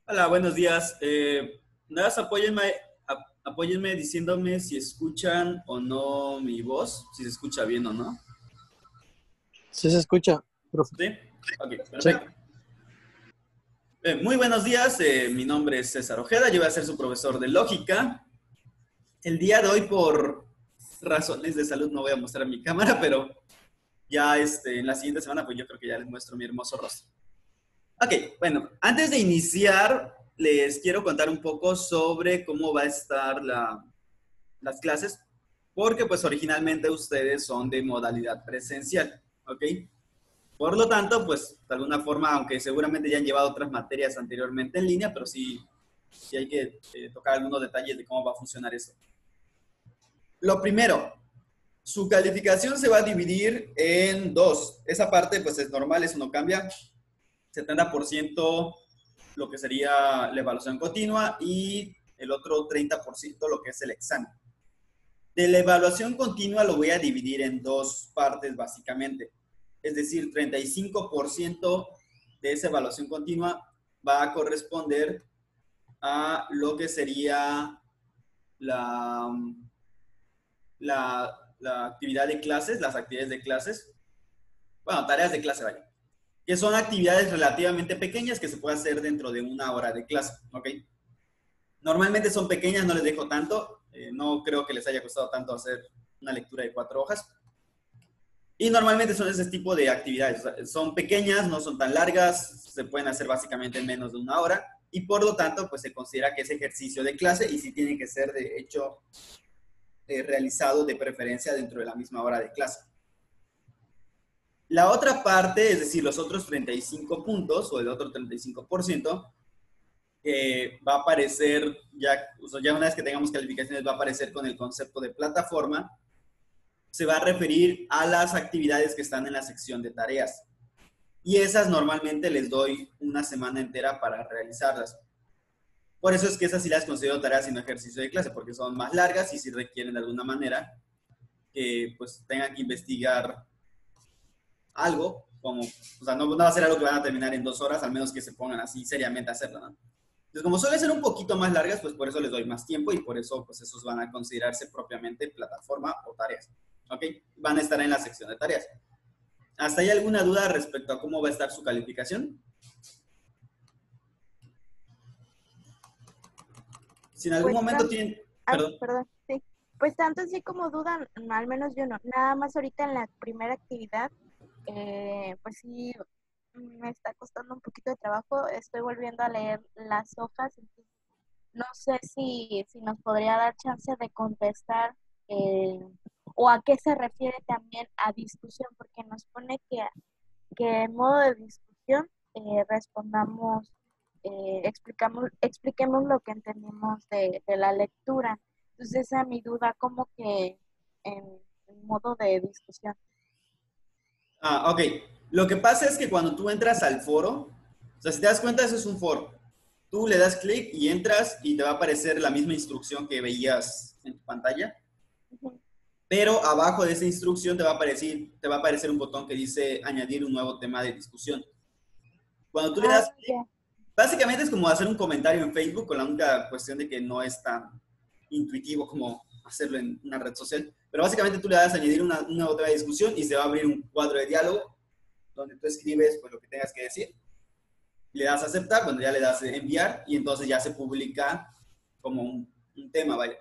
Hola, buenos días. Nada más apóyenme diciéndome si escuchan o no mi voz, si se escucha bien o no. Sí se escucha, profe. ¿Sí? Ok, Sí. perfecto. Muy buenos días, mi nombre es César Ojeda, yo voy a ser su profesor de lógica. El día de hoy, por razones de salud, no voy a mostrar mi cámara, pero ya en la siguiente semana, pues yo creo que ya les muestro mi hermoso rostro. Ok, bueno, antes de iniciar, les quiero contar un poco sobre cómo va a estar las clases, porque pues originalmente ustedes son de modalidad presencial, ¿ok? Por lo tanto, pues de alguna forma, aunque seguramente ya han llevado otras materias anteriormente en línea, pero sí hay que tocar algunos detalles de cómo va a funcionar eso. Lo primero, su calificación se va a dividir en dos. Esa parte pues es normal, eso no cambia. 70% lo que sería la evaluación continua y el otro 30% lo que es el examen. De la evaluación continua lo voy a dividir en dos partes básicamente. Es decir, 35% de esa evaluación continua va a corresponder a lo que sería la, la actividad de clases, las actividades de clases, bueno, tareas de clase, vaya, que son actividades relativamente pequeñas que se puede hacer dentro de una hora de clase, ¿ok? Normalmente son pequeñas, no les dejo tanto, no creo que les haya costado tanto hacer una lectura de 4 hojas. Y normalmente son ese tipo de actividades. O sea, son pequeñas, no son tan largas, se pueden hacer básicamente en menos de una hora y por lo tanto pues se considera que es ejercicio de clase y sí tiene que ser de hecho realizado de preferencia dentro de la misma hora de clase. La otra parte, es decir, los otros 35 puntos o el otro 35%, va a aparecer ya, o sea, ya una vez que tengamos calificaciones va a aparecer con el concepto de plataforma, se va a referir a las actividades que están en la sección de tareas. Y esas normalmente les doy una semana entera para realizarlas. Por eso es que esas sí las considero tareas y no ejercicio de clase, porque son más largas y sí requieren de alguna manera que pues tengan que investigar algo, como, o sea, no va a ser algo que van a terminar en 2 horas, al menos que se pongan así seriamente a hacerlo, ¿no? Entonces, como suelen ser un poquito más largas, pues por eso les doy más tiempo y por eso pues esos van a considerarse propiamente plataforma o tareas, ¿ok? Van a estar en la sección de tareas. ¿Hasta hay alguna duda respecto a cómo va a estar su calificación? Si en algún Pues momento tan, tienen, ay, perdón, perdón, sí. Pues tanto así como dudan, no, al menos yo no. Nada más ahorita en la primera actividad, pues sí, me está costando un poquito de trabajo. Estoy volviendo a leer las hojas. Entonces no sé si nos podría dar chance de contestar eh, o a qué se refiere también a discusión, porque nos pone que en modo de discusión respondamos, expliquemos lo que entendimos de la lectura. Entonces esa es mi duda, como que en modo de discusión. ok. Lo que pasa es que cuando tú entras al foro, o sea, si te das cuenta, eso es un foro. Tú le das clic y entras y te va a aparecer la misma instrucción que veías en tu pantalla, Ujú. pero abajo de esa instrucción te va a aparecer un botón que dice añadir un nuevo tema de discusión. Cuando tú le Ah, das clic, ya. básicamente es como hacer un comentario en Facebook, con la única cuestión de que no es tan intuitivo como hacerlo en una red social. Pero básicamente tú le das a añadir un nuevo tema de discusión y se va a abrir un cuadro de diálogo donde tú escribes pues, lo que tengas que decir. Le das a aceptar, bueno, ya le das a enviar y entonces ya se publica como un tema, vaya.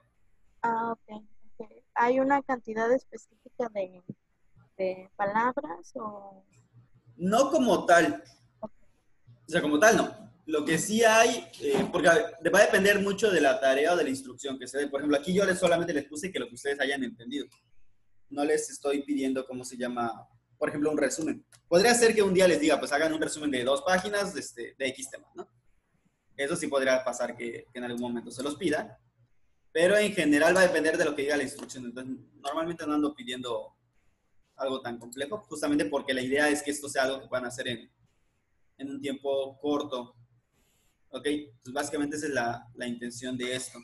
Ah, ok. Ok. ¿Hay una cantidad específica de palabras o...? No como tal, Ok. o sea, como tal no. Lo que sí hay, porque va a depender mucho de la tarea o de la instrucción que se dé. Por ejemplo, aquí yo solamente les puse que lo que ustedes hayan entendido. No les estoy pidiendo, ¿cómo se llama? Por ejemplo, un resumen. Podría ser que un día les diga, pues hagan un resumen de 2 páginas de X tema, ¿no? Eso sí podría pasar que en algún momento se los pida, pero en general va a depender de lo que diga la instrucción. Entonces, normalmente no ando pidiendo algo tan complejo, justamente porque la idea es que esto sea algo que puedan hacer en un tiempo corto, ¿ok? Entonces, básicamente esa es la intención de esto.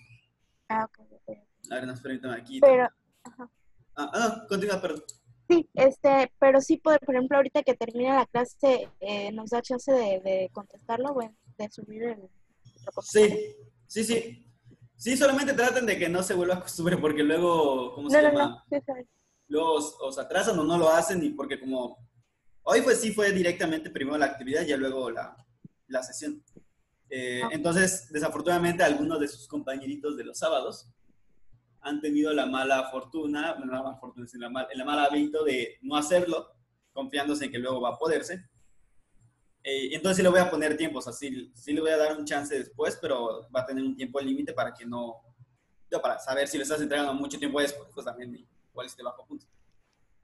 Ah, ok, ok. A ver, nos permítanme aquí Pero, terminar. No, continúa, perdón. sí, pero sí, por ejemplo, ahorita que termina la clase, nos da chance de contestarlo, bueno, de subir el... lo comentaré. Sí, sí, sí. Sí, solamente traten de que no se vuelva costumbre porque luego, ¿cómo se No, no, no, llama? sí, sabes. Luego os atrasan o no lo hacen y porque como hoy pues sí fue directamente primero la actividad y ya luego la sesión. Ah, Entonces, desafortunadamente, algunos de sus compañeritos de los sábados han tenido la mala fortuna, no la mala fortuna, sino el mal hábito de no hacerlo, confiándose en que luego va a poderse. Entonces sí le voy a poner tiempo, o sea, sí le voy a dar un chance después, pero va a tener un tiempo límite para que no, yo para saber si le estás entregando mucho tiempo después, pues también igual si te bajo puntos.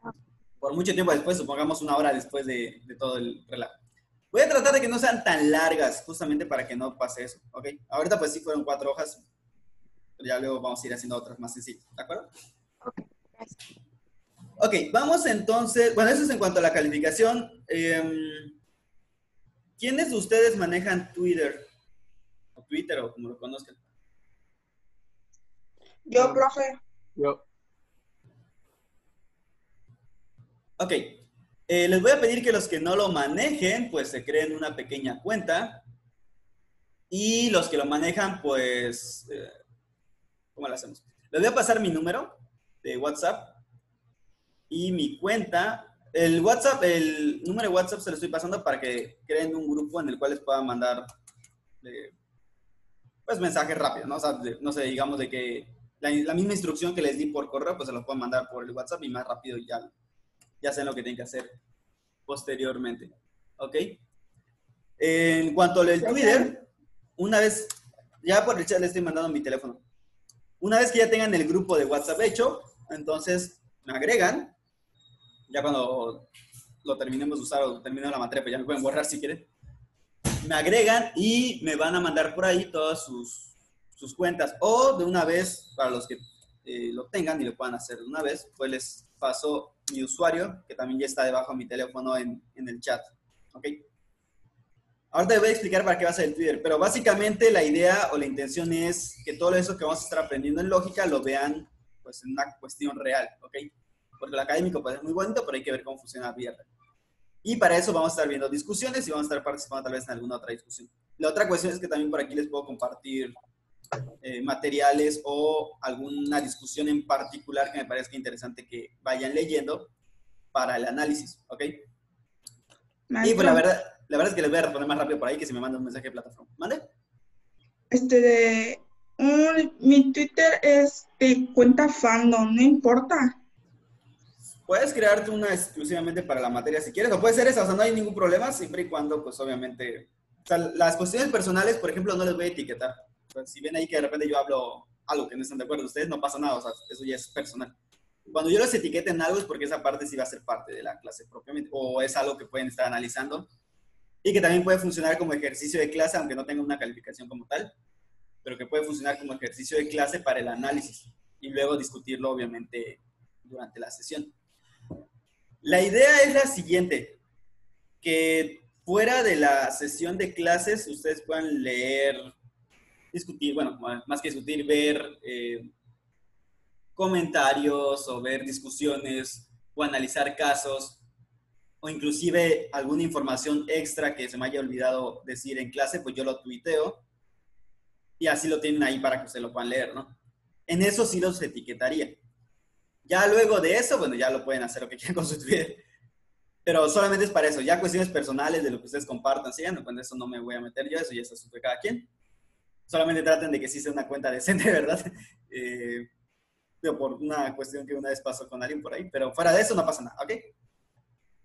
ah, Por mucho tiempo después, supongamos una hora después de todo el relajo. Voy a tratar de que no sean tan largas, justamente para que no pase eso, ¿ok? Ahorita pues sí fueron 4 hojas, pero ya luego vamos a ir haciendo otras más sencillas, ¿de acuerdo? ok, gracias. Ok, vamos entonces, bueno, eso es en cuanto a la calificación. ¿Quiénes de ustedes manejan Twitter? O Twitter, o como lo conozcan. Yo, profe. Yo. Ok, les voy a pedir que los que no lo manejen, pues se creen una pequeña cuenta. Y los que lo manejan, pues, ¿cómo lo hacemos? Les voy a pasar mi número de WhatsApp y mi cuenta. El WhatsApp, el número de WhatsApp se lo estoy pasando para que creen un grupo en el cual les puedan mandar pues mensajes rápidos, ¿no? O sea, no sé, digamos de que la misma instrucción que les di por correo, pues se los pueden mandar por el WhatsApp y más rápido ya saben lo que tienen que hacer posteriormente. ¿Ok? En cuanto al Twitter, una vez, ya por el chat les estoy mandando mi teléfono. Una vez que ya tengan el grupo de WhatsApp hecho, entonces me agregan. Ya cuando lo terminemos de usar o terminemos la materia, pues ya me pueden borrar si quieren. Me agregan y me van a mandar por ahí todas sus cuentas. O de una vez, para los que lo tengan y lo puedan hacer de una vez, pues les paso mi usuario, que también ya está debajo de mi teléfono en el chat. ¿Ok? Ahora te voy a explicar para qué va a ser el Twitter, pero básicamente la idea o la intención es que todo eso que vamos a estar aprendiendo en lógica lo vean pues en una cuestión real, ¿ok? Porque el académico puede ser muy bonito, pero hay que ver cómo funciona bien. Y para eso vamos a estar viendo discusiones y vamos a estar participando tal vez en alguna otra discusión. La otra cuestión es que también por aquí les puedo compartir materiales o alguna discusión en particular que me parezca interesante que vayan leyendo para el análisis, ¿ok? Maestro, Y pues la verdad es que les voy a responder más rápido por ahí que si me mandan un mensaje de plataforma. ¿Mande? mi Twitter es de cuenta fandom, no importa. Puedes crearte una exclusivamente para la materia si quieres, o puede ser esa, o sea, no hay ningún problema, siempre y cuando, pues obviamente, o sea, las cuestiones personales, por ejemplo, no les voy a etiquetar. O sea, si ven ahí que de repente yo hablo algo que no están de acuerdo ustedes, no pasa nada, o sea, eso ya es personal. Cuando yo los etiquete en algo es porque esa parte sí va a ser parte de la clase propiamente, o es algo que pueden estar analizando y que también puede funcionar como ejercicio de clase, aunque no tenga una calificación como tal, pero que puede funcionar como ejercicio de clase para el análisis y luego discutirlo, obviamente, durante la sesión. La idea es la siguiente, que fuera de la sesión de clases ustedes puedan leer, discutir, bueno, más que discutir, ver comentarios o ver discusiones o analizar casos o inclusive alguna información extra que se me haya olvidado decir en clase, pues yo lo tuiteo y así lo tienen ahí para que ustedes lo puedan leer, ¿no? En eso sí los etiquetaría. Ya luego de eso, bueno, ya lo pueden hacer lo que quieran con su Twitter. Pero solamente es para eso. Ya cuestiones personales de lo que ustedes compartan, sigan, con eso no me voy a meter yo, eso ya está sobre cada quien. Solamente traten de que sí sea una cuenta decente, ¿verdad? Por una cuestión que una vez pasó con alguien por ahí, pero fuera de eso no pasa nada, ¿ok?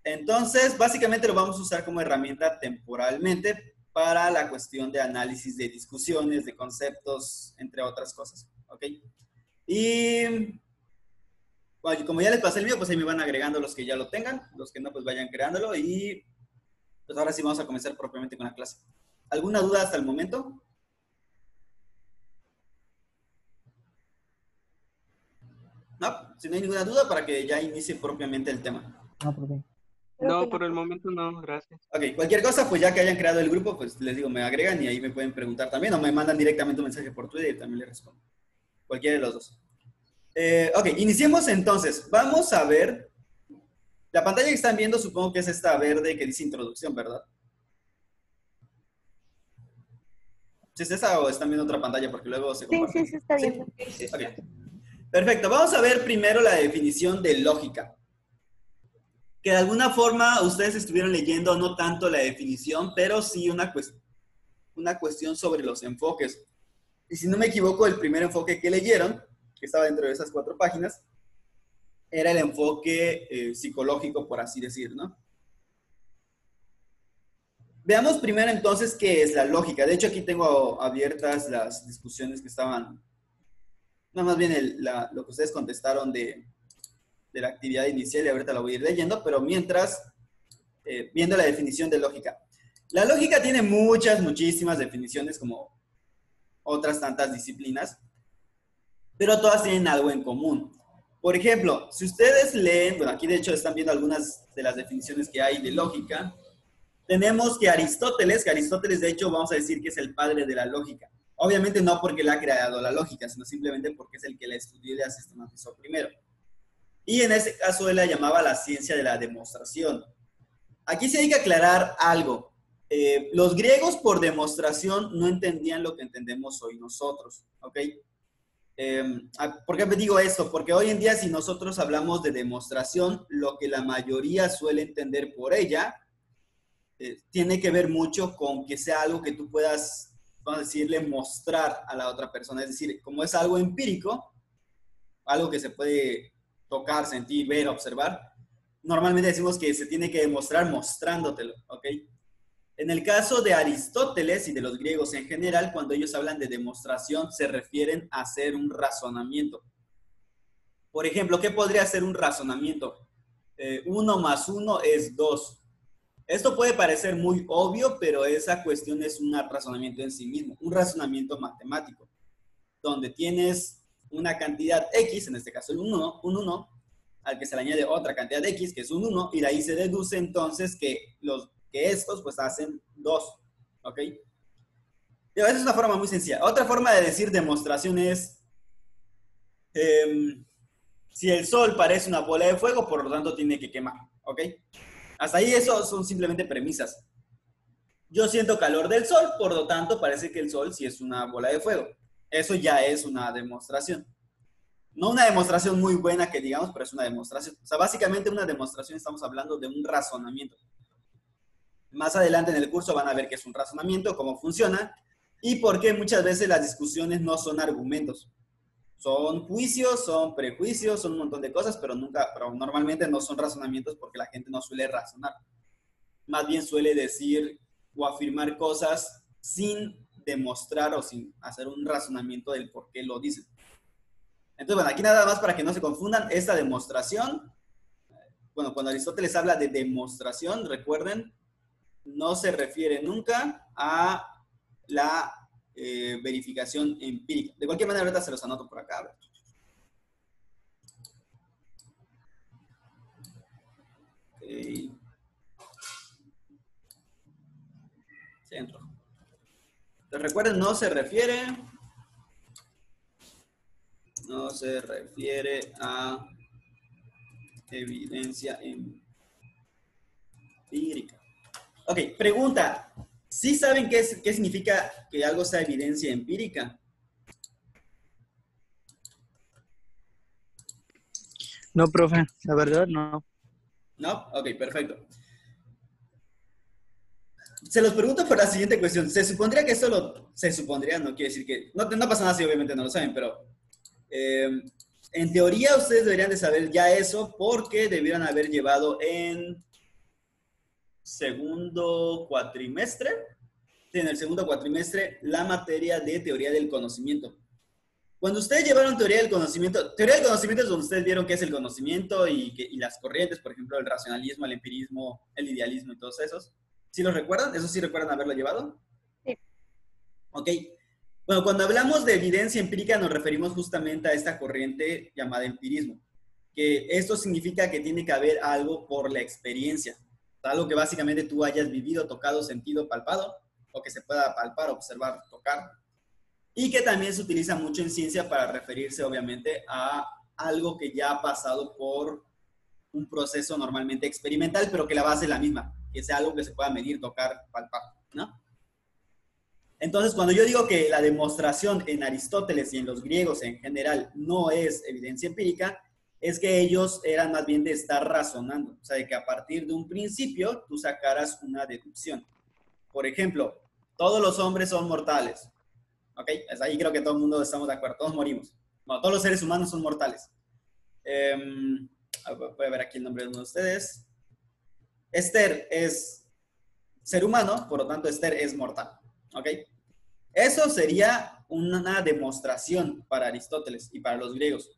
Entonces, básicamente lo vamos a usar como herramienta temporalmente para la cuestión de análisis de discusiones, de conceptos, entre otras cosas, ¿ok? Y bueno, como ya les pasé el mío, pues ahí me van agregando los que ya lo tengan, los que no, pues vayan creándolo y pues ahora sí vamos a comenzar propiamente con la clase. ¿Alguna duda hasta el momento? No, si no hay ninguna duda para que ya inicie propiamente el tema. No, ¿por qué? Creo que No, por el momento no, gracias. Ok, cualquier cosa, pues ya que hayan creado el grupo, pues les digo, me agregan y ahí me pueden preguntar también o me mandan directamente un mensaje por Twitter y también les respondo. Cualquiera de los dos. Ok, iniciemos entonces. Vamos a ver. La pantalla que están viendo supongo que es esta verde que dice introducción, ¿verdad? ¿Si es esa o están viendo otra pantalla? Porque luego se Sí, comparte. sí, se está ¿Sí? viendo. Ok. Perfecto. Vamos a ver primero la definición de lógica. Que de alguna forma ustedes estuvieron leyendo no tanto la definición, pero sí una cuestión sobre los enfoques. Y si no me equivoco, el primer enfoque que leyeron, que estaba dentro de esas 4 páginas, era el enfoque psicológico, por así decir, ¿no? Veamos primero entonces qué es la lógica. De hecho, aquí tengo abiertas las discusiones que estaban, no, más bien lo que ustedes contestaron de la actividad inicial y ahorita la voy a ir leyendo, pero mientras, viendo la definición de lógica. La lógica tiene muchísimas definiciones como otras tantas disciplinas, pero todas tienen algo en común. Por ejemplo, si ustedes leen, bueno, aquí de hecho están viendo algunas de las definiciones que hay de lógica, tenemos que Aristóteles de hecho vamos a decir que es el padre de la lógica. Obviamente no porque él ha creado la lógica, sino simplemente porque es el que la estudió y la sistematizó primero. Y en este caso él la llamaba la ciencia de la demostración. Aquí sí hay que aclarar algo. Los griegos por demostración no entendían lo que entendemos hoy nosotros, ¿ok? ¿Por qué me digo esto? Porque hoy en día si nosotros hablamos de demostración, lo que la mayoría suele entender por ella tiene que ver mucho con que sea algo que tú puedas, vamos a decirle, mostrar a la otra persona. Es decir, como es algo empírico, algo que se puede tocar, sentir, ver, observar, normalmente decimos que se tiene que demostrar mostrándotelo, ¿ok? En el caso de Aristóteles y de los griegos en general, cuando ellos hablan de demostración, se refieren a hacer un razonamiento. Por ejemplo, ¿qué podría ser un razonamiento? 1 más 1 es 2. Esto puede parecer muy obvio, pero esa cuestión es un razonamiento en sí mismo, un razonamiento matemático, donde tienes una cantidad X, en este caso un 1, al que se le añade otra cantidad X, que es un 1, y de ahí se deduce entonces que estos pues hacen 2, ¿ok? Esa es una forma muy sencilla. Otra forma de decir demostración es, si el sol parece una bola de fuego, por lo tanto tiene que quemar, ¿ok? Hasta ahí eso son simplemente premisas. Yo siento calor del sol, por lo tanto parece que el sol sí es una bola de fuego. Eso ya es una demostración. No una demostración muy buena que digamos, pero es una demostración. O sea, básicamente una demostración estamos hablando de un razonamiento. Más adelante en el curso van a ver qué es un razonamiento, cómo funciona y por qué muchas veces las discusiones no son argumentos. Son juicios, son prejuicios, son un montón de cosas, pero normalmente no son razonamientos porque la gente no suele razonar. Más bien suele decir o afirmar cosas sin demostrar o sin hacer un razonamiento del por qué lo dicen. Entonces, bueno, aquí nada más para que no se confundan, esta demostración, bueno, cuando Aristóteles habla de demostración, recuerden, no se refiere nunca a la verificación empírica. De cualquier manera, ahorita se los anoto por acá. A ver. Okay. Centro. Entonces, recuerden, no se refiere a evidencia empírica. Ok, pregunta. ¿Sí saben qué significa que algo sea evidencia empírica? No, profe, la verdad no. ¿No? Ok, perfecto. Se los pregunto por la siguiente cuestión. Se supondría que esto se supondría, no quiere decir que... No pasa nada si obviamente no lo saben, pero... en teoría ustedes deberían de saber ya eso porque debieran haber llevado en segundo cuatrimestre, en el segundo cuatrimestre, la materia de teoría del conocimiento. Cuando ustedes llevaron teoría del conocimiento es donde ustedes vieron qué es el conocimiento y las corrientes, por ejemplo, el racionalismo, el empirismo, el idealismo y todos esos. ¿Sí los recuerdan? ¿Eso sí recuerdan haberlo llevado? Sí. Ok. Bueno, cuando hablamos de evidencia empírica nos referimos justamente a esta corriente llamada empirismo, que esto significa que tiene que haber algo por la experiencia, algo que básicamente tú hayas vivido, tocado, sentido, palpado, o que se pueda palpar, observar, tocar, y que también se utiliza mucho en ciencia para referirse obviamente a algo que ya ha pasado por un proceso normalmente experimental, pero que la base es la misma, que sea algo que se pueda medir, tocar, palpar, ¿no? Entonces, cuando yo digo que la demostración en Aristóteles y en los griegos en general no es evidencia empírica, es que ellos eran más bien de estar razonando, o sea, de que a partir de un principio tú sacaras una deducción. Por ejemplo, todos los hombres son mortales, ¿ok? Hasta ahí creo que todo el mundo estamos de acuerdo, todos morimos. Bueno, todos los seres humanos son mortales. Voy a ver aquí el nombre de uno de ustedes. Esther es ser humano, por lo tanto Esther es mortal, ¿ok? Eso sería una demostración para Aristóteles y para los griegos.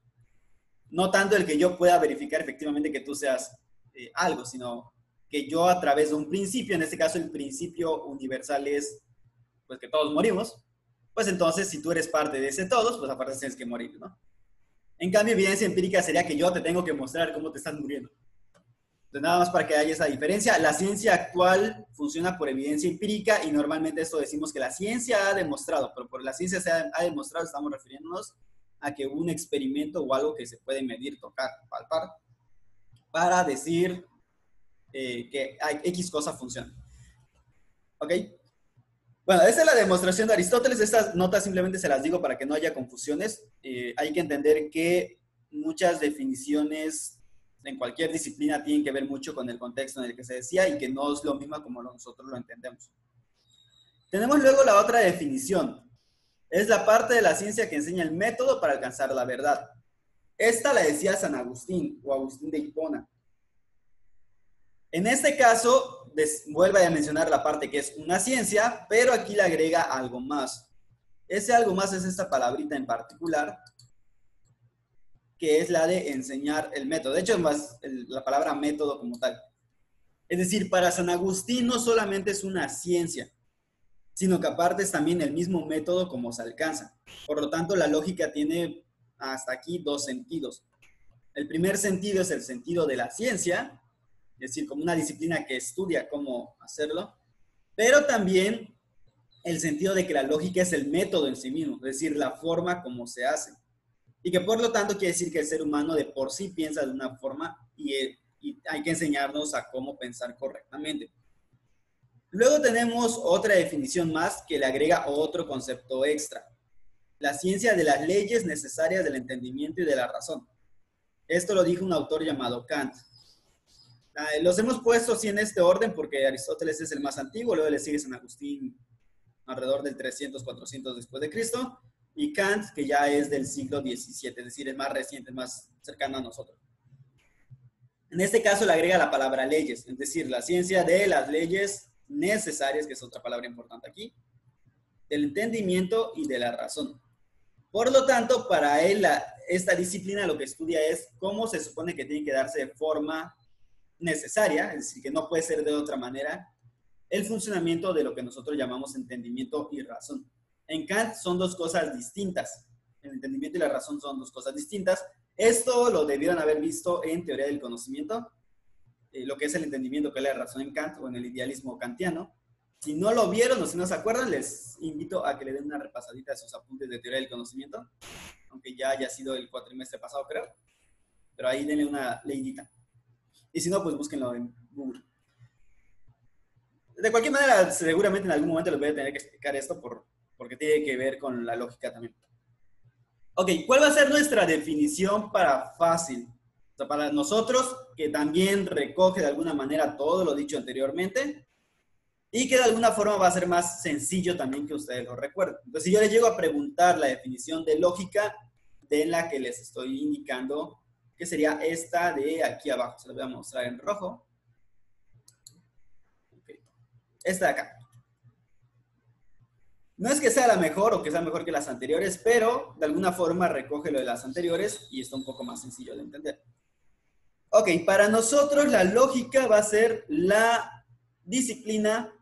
No tanto el que yo pueda verificar efectivamente que tú seas algo, sino que yo a través de un principio, en este caso el principio universal es pues que todos morimos, pues entonces si tú eres parte de ese todos, pues aparte tienes que morir, ¿no? En cambio, evidencia empírica sería que yo te tengo que mostrar cómo te estás muriendo. Entonces, nada más para que haya esa diferencia. La ciencia actual funciona por evidencia empírica y normalmente esto decimos que la ciencia ha demostrado, pero por la ciencia se ha demostrado, estamos refiriéndonos a que hubo un experimento o algo que se puede medir, tocar, palpar, para decir que X cosa funciona. ¿Ok? Bueno, esta es la demostración de Aristóteles. Estas notas simplemente se las digo para que no haya confusiones. Hay que entender que muchas definiciones en cualquier disciplina tienen que ver mucho con el contexto en el que se decía y que no es lo mismo como nosotros lo entendemos. Tenemos luego la otra definición. Es la parte de la ciencia que enseña el método para alcanzar la verdad. Esta la decía San Agustín o Agustín de Hipona. En este caso, vuelve a mencionar la parte que es una ciencia, pero aquí le agrega algo más. Ese algo más es esta palabrita en particular, que es la de enseñar el método. De hecho, es más la palabra método como tal. Es decir, para San Agustín no solamente es una ciencia, sino que aparte es también el mismo método como se alcanza. Por lo tanto, la lógica tiene hasta aquí dos sentidos. El primer sentido es el sentido de la ciencia, es decir, como una disciplina que estudia cómo hacerlo, pero también el sentido de que la lógica es el método en sí mismo, es decir, la forma como se hace. Y que por lo tanto quiere decir que el ser humano de por sí piensa de una forma y hay que enseñarnos a cómo pensar correctamente. Luego tenemos otra definición más que le agrega otro concepto extra. La ciencia de las leyes necesarias del entendimiento y de la razón. Esto lo dijo un autor llamado Kant. Los hemos puesto así en este orden porque Aristóteles es el más antiguo, luego le sigue San Agustín alrededor del 300, 400 después de Cristo, y Kant, que ya es del siglo XVII, es decir, es más reciente, más cercano a nosotros. En este caso le agrega la palabra leyes, es decir, la ciencia de las leyes necesarias, que es otra palabra importante aquí, del entendimiento y de la razón. Por lo tanto, para él, esta disciplina lo que estudia es cómo se supone que tiene que darse de forma necesaria, es decir, que no puede ser de otra manera, el funcionamiento de lo que nosotros llamamos entendimiento y razón. En Kant son dos cosas distintas. El entendimiento y la razón son dos cosas distintas. Esto lo debieron haber visto en teoría del conocimiento, lo que es el entendimiento, que es la razón en Kant o en el idealismo kantiano. Si no lo vieron o si no se acuerdan, les invito a que le den una repasadita a sus apuntes de teoría del conocimiento, aunque ya haya sido el cuatrimestre pasado, creo. Pero ahí denle una leidita. Y si no, pues búsquenlo en Google. De cualquier manera, seguramente en algún momento les voy a tener que explicar esto porque tiene que ver con la lógica también. Ok, ¿cuál va a ser nuestra definición para fácil? O sea, para nosotros, que también recoge de alguna manera todo lo dicho anteriormente y que de alguna forma va a ser más sencillo también que ustedes lo recuerden. Entonces, si yo les llego a preguntar la definición de lógica de la que les estoy indicando, que sería esta de aquí abajo. Se la voy a mostrar en rojo. Okay. Esta de acá. No es que sea la mejor o que sea mejor que las anteriores, pero de alguna forma recoge lo de las anteriores y está un poco más sencillo de entender. Ok, para nosotros la lógica va a ser la disciplina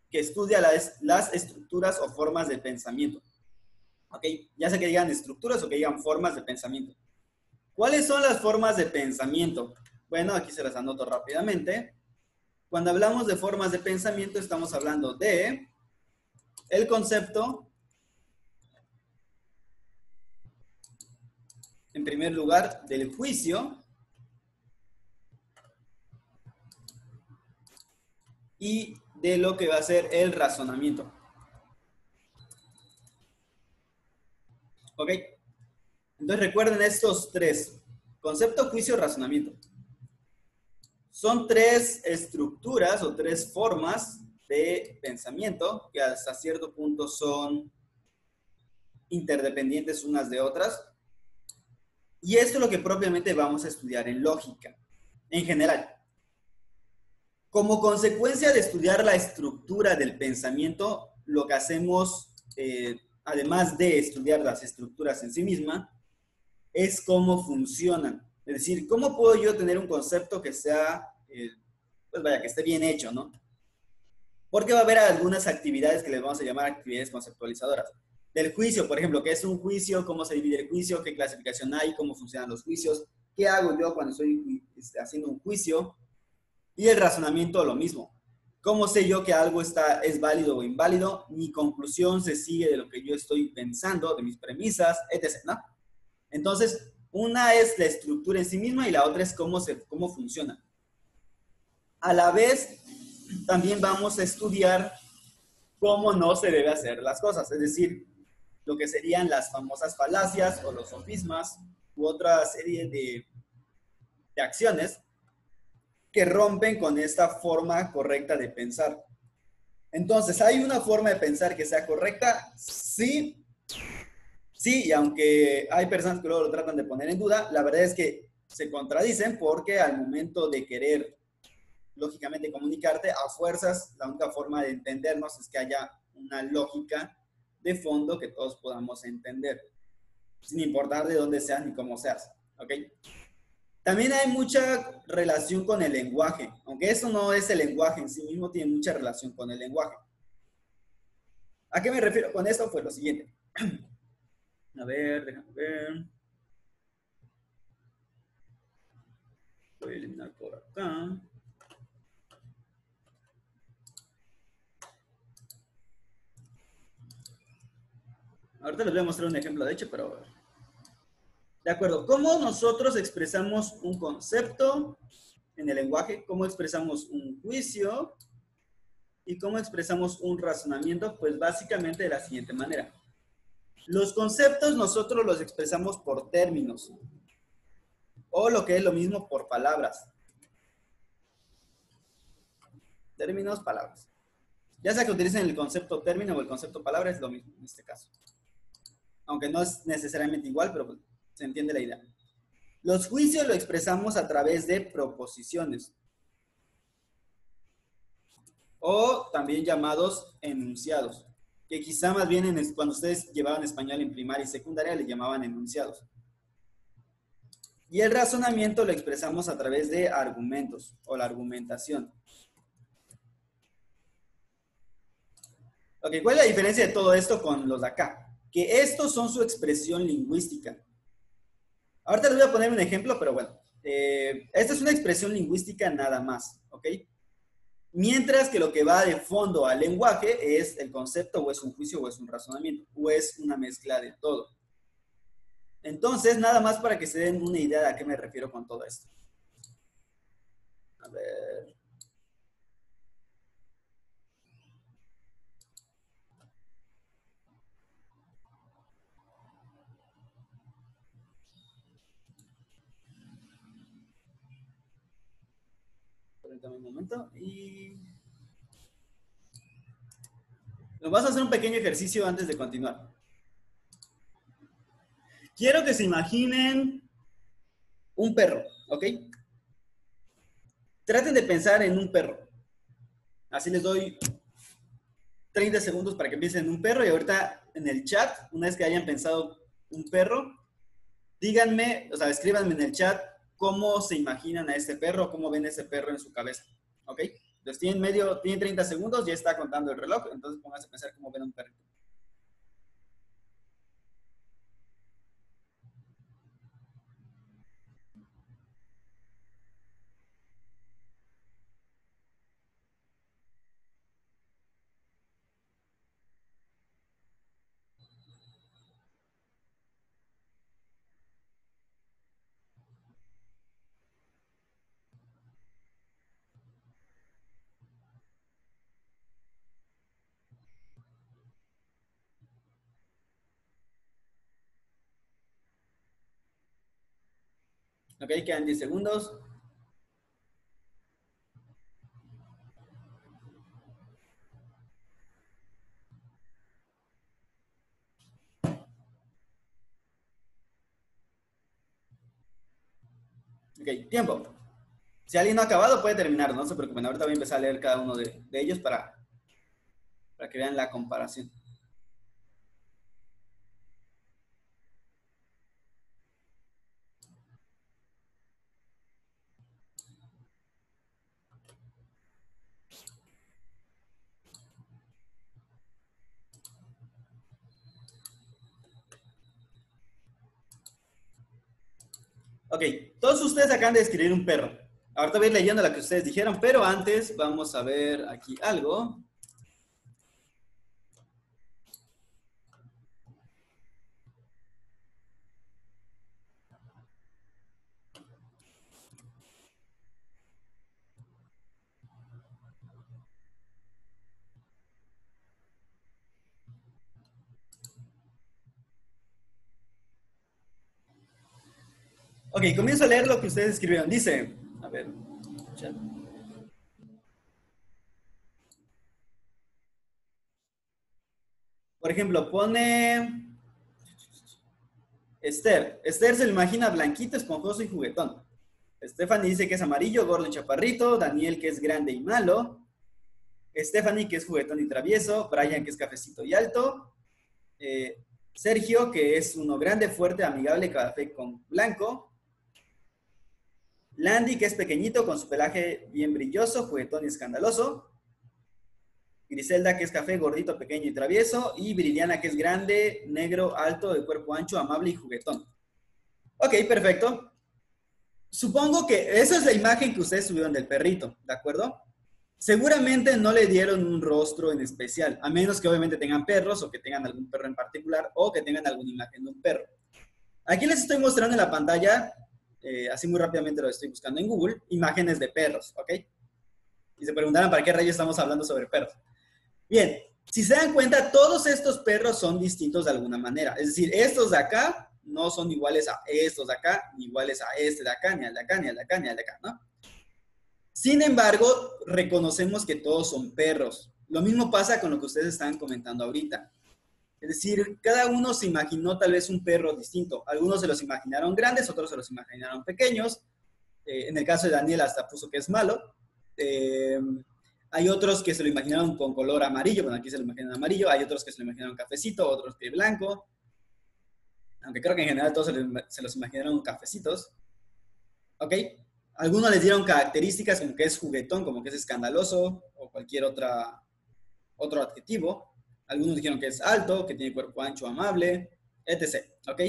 que estudia las estructuras o formas de pensamiento. Ok, ya sea que digan estructuras o que digan formas de pensamiento. ¿Cuáles son las formas de pensamiento? Bueno, aquí se las anoto rápidamente. Cuando hablamos de formas de pensamiento, estamos hablando de el concepto, en primer lugar, del juicio y de lo que va a ser el razonamiento. ¿Ok? Entonces recuerden estos tres. Concepto, juicio, razonamiento. Son tres estructuras o tres formas de pensamiento que hasta cierto punto son interdependientes unas de otras. Y esto es lo que propiamente vamos a estudiar en lógica, en general. Como consecuencia de estudiar la estructura del pensamiento, lo que hacemos, además de estudiar las estructuras en sí misma, es cómo funcionan. Es decir, cómo puedo yo tener un concepto que sea, pues vaya, que esté bien hecho, ¿no? Porque va a haber algunas actividades que les vamos a llamar actividades conceptualizadoras. Del juicio, por ejemplo, ¿qué es un juicio? ¿Cómo se divide el juicio? ¿Qué clasificación hay? ¿Cómo funcionan los juicios? ¿Qué hago yo cuando estoy haciendo un juicio? Y el razonamiento, lo mismo. ¿Cómo sé yo que algo es válido o inválido? Mi conclusión se sigue de lo que yo estoy pensando, de mis premisas, etc., ¿no? Entonces, una es la estructura en sí misma y la otra es cómo funciona. A la vez, también vamos a estudiar cómo no se debe hacer las cosas, es decir, lo que serían las famosas falacias o los sofismas u otra serie de acciones que rompen con esta forma correcta de pensar. Entonces, ¿hay una forma de pensar que sea correcta? Sí, sí, y aunque hay personas que luego lo tratan de poner en duda, la verdad es que se contradicen porque al momento de querer, lógicamente, comunicarte, a fuerzas, la única forma de entendernos es que haya una lógica de fondo que todos podamos entender, sin importar de dónde seas ni cómo seas, ¿ok? También hay mucha relación con el lenguaje, aunque eso no es el lenguaje en sí mismo, tiene mucha relación con el lenguaje. ¿A qué me refiero con esto? Pues lo siguiente. A ver, déjame ver. Voy a eliminar por acá. Ahorita les voy a mostrar un ejemplo, de hecho, pero... De acuerdo, ¿cómo nosotros expresamos un concepto en el lenguaje? ¿Cómo expresamos un juicio? ¿Y cómo expresamos un razonamiento? Pues básicamente de la siguiente manera. Los conceptos nosotros los expresamos por términos, o lo que es lo mismo por palabras. Términos, palabras. Ya sea que utilicen el concepto término o el concepto palabra, es lo mismo en este caso. Aunque no es necesariamente igual, pero pues, se entiende la idea. Los juicios lo expresamos a través de proposiciones, o también llamados enunciados, que quizá más bien cuando ustedes llevaban español en primaria y secundaria le llamaban enunciados. Y el razonamiento lo expresamos a través de argumentos o la argumentación. Ok, ¿cuál es la diferencia de todo esto con los de acá? Que estos son su expresión lingüística. Ahorita les voy a poner un ejemplo, pero bueno. Esta es una expresión lingüística nada más, ¿ok? Mientras que lo que va de fondo al lenguaje es el concepto, o es un juicio, o es un razonamiento, o es una mezcla de todo. Entonces, nada más para que se den una idea de a qué me refiero con todo esto. A ver. Permítame un momento. Y nos vamos a hacer un pequeño ejercicio antes de continuar. Quiero que se imaginen un perro, ¿ok? Traten de pensar en un perro. Así les doy 30 segundos para que piensen en un perro y ahorita en el chat, una vez que hayan pensado un perro, díganme, o sea, escríbanme en el chat cómo se imaginan a ese perro, cómo ven ese perro en su cabeza, ¿ok? Entonces tienen 30 segundos, ya está contando el reloj, entonces pónganse a pensar cómo ven un perro. Ok, quedan 10 segundos. Ok, tiempo. Si alguien no ha acabado, puede terminar, no se preocupen. Ahorita voy a empezar a leer cada uno de ellos para que vean la comparación. Ok, todos ustedes acaban de describir un perro. Ahorita voy a ir leyendo lo que ustedes dijeron, pero antes vamos a ver aquí algo. Ok, comienzo a leer lo que ustedes escribieron. Dice, a ver, chat. Por ejemplo, pone Esther. Esther se lo imagina blanquito, esponjoso y juguetón. Stephanie dice que es amarillo, gordo y chaparrito. Daniel que es grande y malo. Stephanie que es juguetón y travieso. Brian que es cafecito y alto. Sergio que es uno grande, fuerte, amigable, café con blanco. Landy que es pequeñito con su pelaje bien brilloso, juguetón y escandaloso. Griselda que es café, gordito, pequeño y travieso. Y Viridiana que es grande, negro, alto, de cuerpo ancho, amable y juguetón. Ok, perfecto. Supongo que esa es la imagen que ustedes subieron del perrito, ¿de acuerdo? Seguramente no le dieron un rostro en especial, a menos que obviamente tengan perros o que tengan algún perro en particular o que tengan alguna imagen de un perro. Aquí les estoy mostrando en la pantalla, así muy rápidamente lo estoy buscando en Google, imágenes de perros, ¿ok? Y se preguntarán para qué rayos estamos hablando sobre perros. Bien, si se dan cuenta, todos estos perros son distintos de alguna manera. Es decir, estos de acá no son iguales a estos de acá, ni iguales a este de acá, ni al de acá, ni al de acá, ni al de acá, ¿no? Sin embargo, reconocemos que todos son perros. Lo mismo pasa con lo que ustedes están comentando ahorita. Es decir, cada uno se imaginó tal vez un perro distinto. Algunos se los imaginaron grandes, otros se los imaginaron pequeños. En el caso de Daniel hasta puso que es malo. Hay otros que se lo imaginaron con color amarillo. Bueno, aquí se lo imaginan amarillo. Hay otros que se lo imaginaron cafecito, otros que blanco. Aunque creo que en general todos se los imaginaron cafecitos. ¿Ok? Algunos les dieron características como que es juguetón, como que es escandaloso o cualquier otro adjetivo. Algunos dijeron que es alto, que tiene cuerpo ancho, amable, etc. ¿Ok?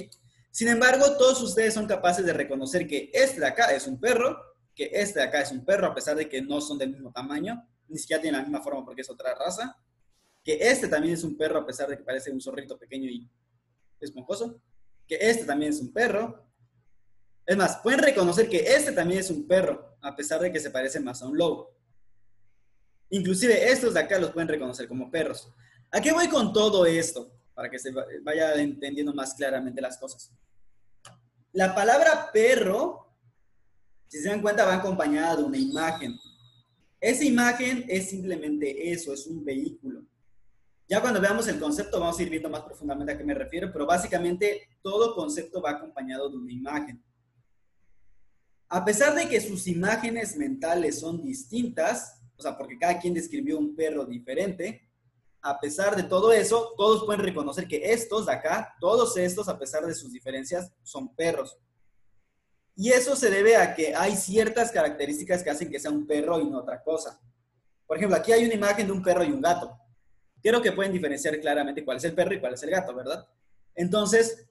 Sin embargo, todos ustedes son capaces de reconocer que este de acá es un perro, que este de acá es un perro, a pesar de que no son del mismo tamaño, ni siquiera tienen la misma forma porque es otra raza, que este también es un perro, a pesar de que parece un zorrito pequeño y esponjoso, que este también es un perro. Es más, pueden reconocer que este también es un perro, a pesar de que se parece más a un lobo. Inclusive estos de acá los pueden reconocer como perros. ¿A qué voy con todo esto? Para que se vaya entendiendo más claramente las cosas. La palabra perro, si se dan cuenta, va acompañada de una imagen. Esa imagen es simplemente eso, es un vehículo. Ya cuando veamos el concepto vamos a ir viendo más profundamente a qué me refiero, pero básicamente todo concepto va acompañado de una imagen. A pesar de que sus imágenes mentales son distintas, o sea, porque cada quien describió un perro diferente, a pesar de todo eso, todos pueden reconocer que estos de acá, todos estos, a pesar de sus diferencias, son perros. Y eso se debe a que hay ciertas características que hacen que sea un perro y no otra cosa. Por ejemplo, aquí hay una imagen de un perro y un gato. Creo que pueden diferenciar claramente cuál es el perro y cuál es el gato, ¿verdad? Entonces,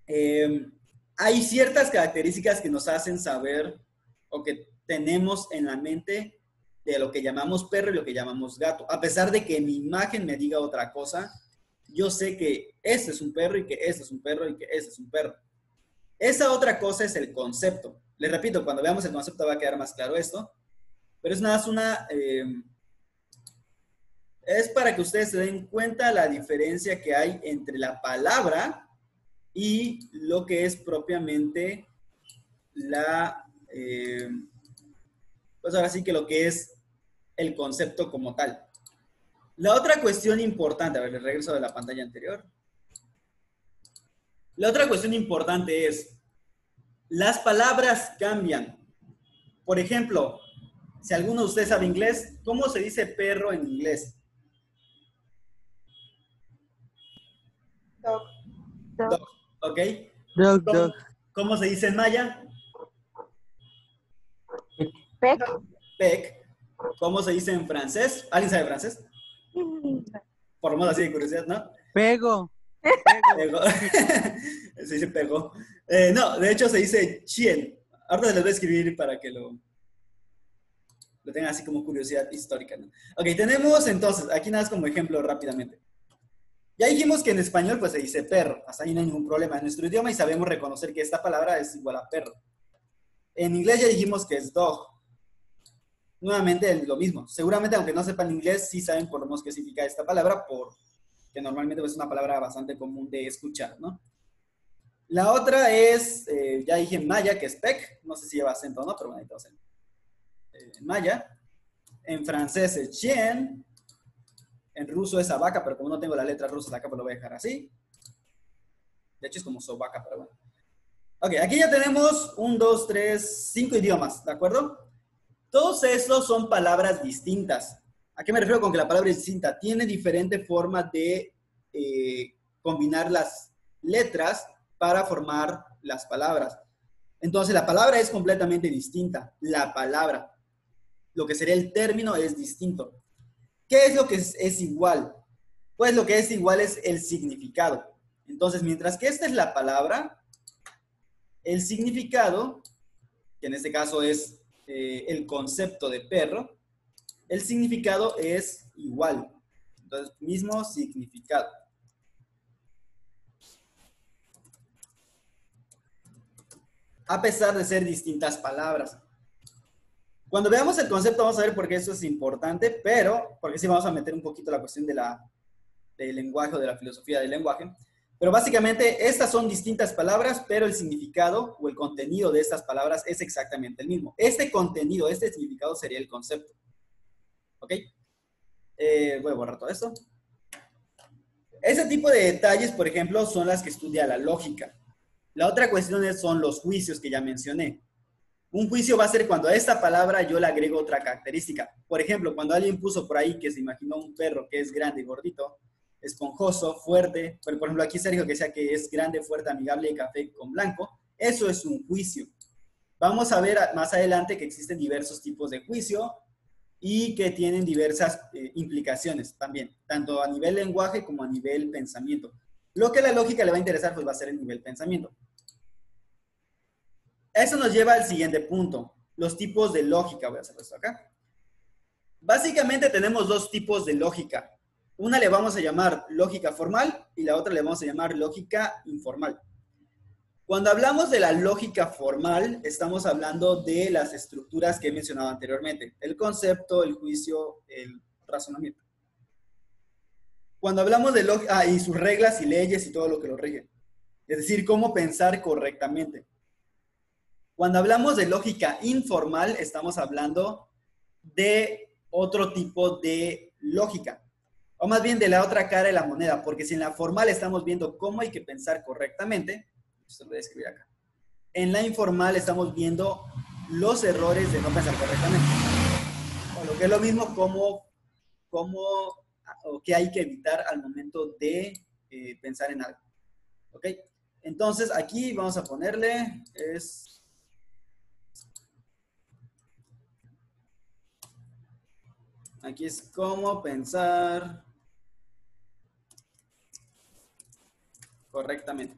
hay ciertas características que nos hacen saber o que tenemos en la mente de lo que llamamos perro y lo que llamamos gato. A pesar de que mi imagen me diga otra cosa, yo sé que este es un perro y que este es un perro y que este es un perro. Esa otra cosa es el concepto. Les repito, cuando veamos el concepto va a quedar más claro esto, pero es nada más es para que ustedes se den cuenta la diferencia que hay entre la palabra y lo que es propiamente pues ahora sí que lo que es el concepto como tal. La otra cuestión importante, a ver, le regreso de la pantalla anterior. La otra cuestión importante es, las palabras cambian. Por ejemplo, si alguno de ustedes sabe inglés, ¿cómo se dice perro en inglés? Dog. Dog, ¿ok? Dog, ¿Cómo, dog. cómo se dice en maya? Peck. Peck. ¿Cómo se dice en francés? ¿Alguien sabe francés? Por lo menos así de curiosidad, ¿no? Pego. Pego. Se dice pego. No, de hecho se dice chien. Ahora les voy a escribir para que lo tengan así como curiosidad histórica, ¿no? Ok, tenemos entonces, aquí nada más como ejemplo rápidamente. Ya dijimos que en español pues se dice perro, hasta ahí no hay ningún problema en nuestro idioma y sabemos reconocer que esta palabra es igual a perro. En inglés ya dijimos que es dog. Nuevamente lo mismo. Seguramente aunque no sepan inglés, sí saben por lo menos qué significa esta palabra, porque normalmente es una palabra bastante común de escuchar, ¿no? La otra es, ya dije en maya, que es peck. No sé si lleva acento o no, pero bueno, ahí todos en maya. En francés es chien. En ruso es abaca, pero como no tengo la letra rusa acá, pues lo voy a dejar así. De hecho es como sobaca, pero bueno. Ok, aquí ya tenemos 1, 2, 3, 5 idiomas, ¿de acuerdo? Todos estos son palabras distintas. ¿A qué me refiero con que la palabra es distinta? Tiene diferente forma de combinar las letras para formar las palabras. Entonces, la palabra es completamente distinta. La palabra, lo que sería el término, es distinto. ¿Qué es lo que es igual? Pues lo que es igual es el significado. Entonces, mientras que esta es la palabra, el significado, que en este caso es el concepto de perro, el significado es igual. Entonces, mismo significado. A pesar de ser distintas palabras. Cuando veamos el concepto vamos a ver por qué eso es importante, pero, porque sí vamos a meter un poquito la cuestión del lenguaje o de la filosofía del lenguaje. Pero básicamente estas son distintas palabras, pero el significado o el contenido de estas palabras es exactamente el mismo. Este contenido, este significado sería el concepto. ¿Ok? Voy a borrar todo esto. Ese tipo de detalles, por ejemplo, son las que estudia la lógica. La otra cuestión son los juicios que ya mencioné. Un juicio va a ser cuando a esta palabra yo le agrego otra característica. Por ejemplo, cuando alguien puso por ahí que se imaginó un perro que es grande y gordito, esponjoso, fuerte, por ejemplo aquí Sergio que decía que es grande, fuerte, amigable y café con blanco, eso es un juicio. Vamos a ver más adelante que existen diversos tipos de juicio y que tienen diversas implicaciones también, tanto a nivel lenguaje como a nivel pensamiento. Lo que a la lógica le va a interesar pues va a ser el nivel pensamiento. Eso nos lleva al siguiente punto, los tipos de lógica. Voy a hacer esto acá. Básicamente tenemos dos tipos de lógica. Una le vamos a llamar lógica formal y la otra le vamos a llamar lógica informal. Cuando hablamos de la lógica formal, estamos hablando de las estructuras que he mencionado anteriormente. El concepto, el juicio, el razonamiento. Cuando hablamos de lógica, y sus reglas y leyes y todo lo que lo rige. Es decir, cómo pensar correctamente. Cuando hablamos de lógica informal, estamos hablando de otro tipo de lógica, o más bien de la otra cara de la moneda, porque si en la formal estamos viendo cómo hay que pensar correctamente, esto lo voy a escribir acá, en la informal estamos viendo los errores de no pensar correctamente, o lo que es lo mismo, o qué hay que evitar al momento de pensar en algo, ¿ok? Entonces aquí vamos a ponerle, aquí es cómo pensar correctamente.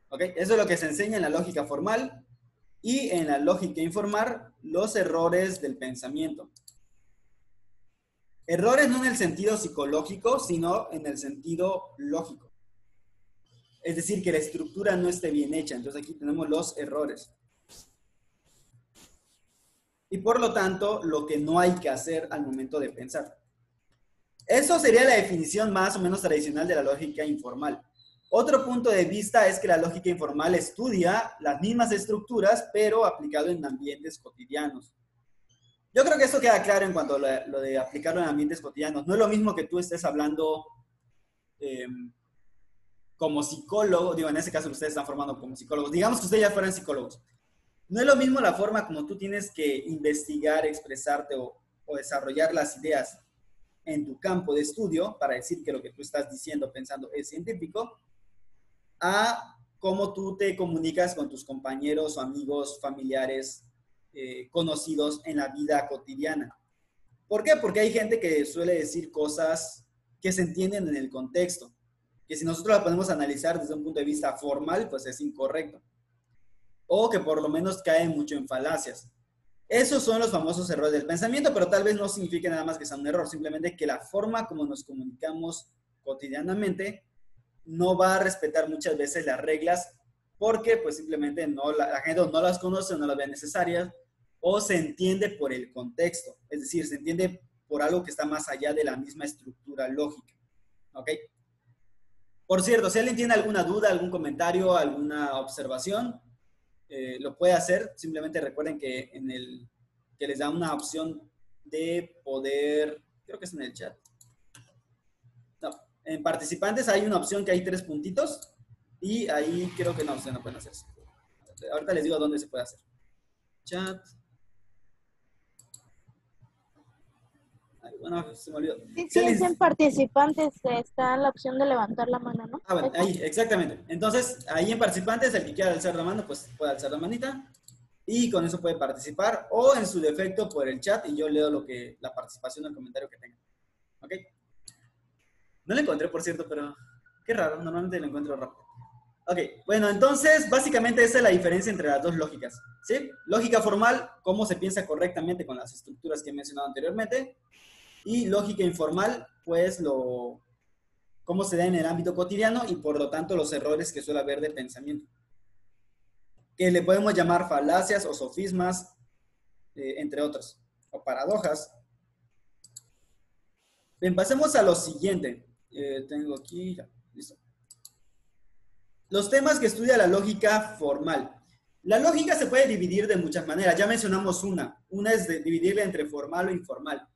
¿Ok? Eso es lo que se enseña en la lógica formal y en la lógica informal, los errores del pensamiento. Errores no en el sentido psicológico, sino en el sentido lógico. Es decir, que la estructura no esté bien hecha. Entonces aquí tenemos los errores. Y por lo tanto, lo que no hay que hacer al momento de pensar. Eso sería la definición más o menos tradicional de la lógica informal. Otro punto de vista es que la lógica informal estudia las mismas estructuras, pero aplicado en ambientes cotidianos. Yo creo que esto queda claro en cuanto a lo de aplicarlo en ambientes cotidianos. No es lo mismo que tú estés hablando eh, como psicólogo, digo, en ese caso ustedes están formando como psicólogos. Digamos que ustedes ya fueran psicólogos. No es lo mismo la forma como tú tienes que investigar, expresarte o desarrollar las ideas en tu campo de estudio para decir que lo que tú estás diciendo, pensando es científico, a cómo tú te comunicas con tus compañeros o amigos, familiares, conocidos en la vida cotidiana. ¿Por qué? Porque hay gente que suele decir cosas que se entienden en el contexto, que si nosotros la podemos analizar desde un punto de vista formal, pues es incorrecto. O que por lo menos cae mucho en falacias. Esos son los famosos errores del pensamiento, pero tal vez no signifique nada más que sea un error, simplemente que la forma como nos comunicamos cotidianamente no va a respetar muchas veces las reglas porque pues simplemente no, la gente no las conoce, no las ve necesarias o se entiende por el contexto, es decir, se entiende por algo que está más allá de la misma estructura lógica. ¿Ok? Por cierto, si alguien tiene alguna duda, algún comentario, alguna observación, lo puede hacer. Simplemente recuerden que que les da una opción de poder, creo que es en el chat. No, en participantes hay una opción que hay 3 puntitos y ahí creo que no, no pueden hacerse. Ahorita les digo dónde se puede hacer. Chat. Ay, bueno, se me olvidó. Sí, Si sí, alguien... es en participantes, está la opción de levantar la mano, ¿no? Ah, bueno, ahí, exactamente. Entonces, ahí en participantes, el que quiera alzar la mano, pues puede alzar la manita y con eso puede participar o en su defecto por el chat y yo leo la participación o el comentario que tenga. ¿Ok? No lo encontré, por cierto, pero qué raro, normalmente lo encuentro rápido. Ok, bueno, entonces básicamente esa es la diferencia entre las dos lógicas, ¿sí? Lógica formal, cómo se piensa correctamente con las estructuras que he mencionado anteriormente, y lógica informal, pues cómo se da en el ámbito cotidiano y por lo tanto los errores que suele haber de pensamiento. Que le podemos llamar falacias o sofismas, entre otros, o paradojas. Bien, pasemos a lo siguiente. Tengo aquí, ya, listo. Los temas que estudia la lógica formal. La lógica se puede dividir de muchas maneras. Ya mencionamos una. Una es dividirla entre formal o informal.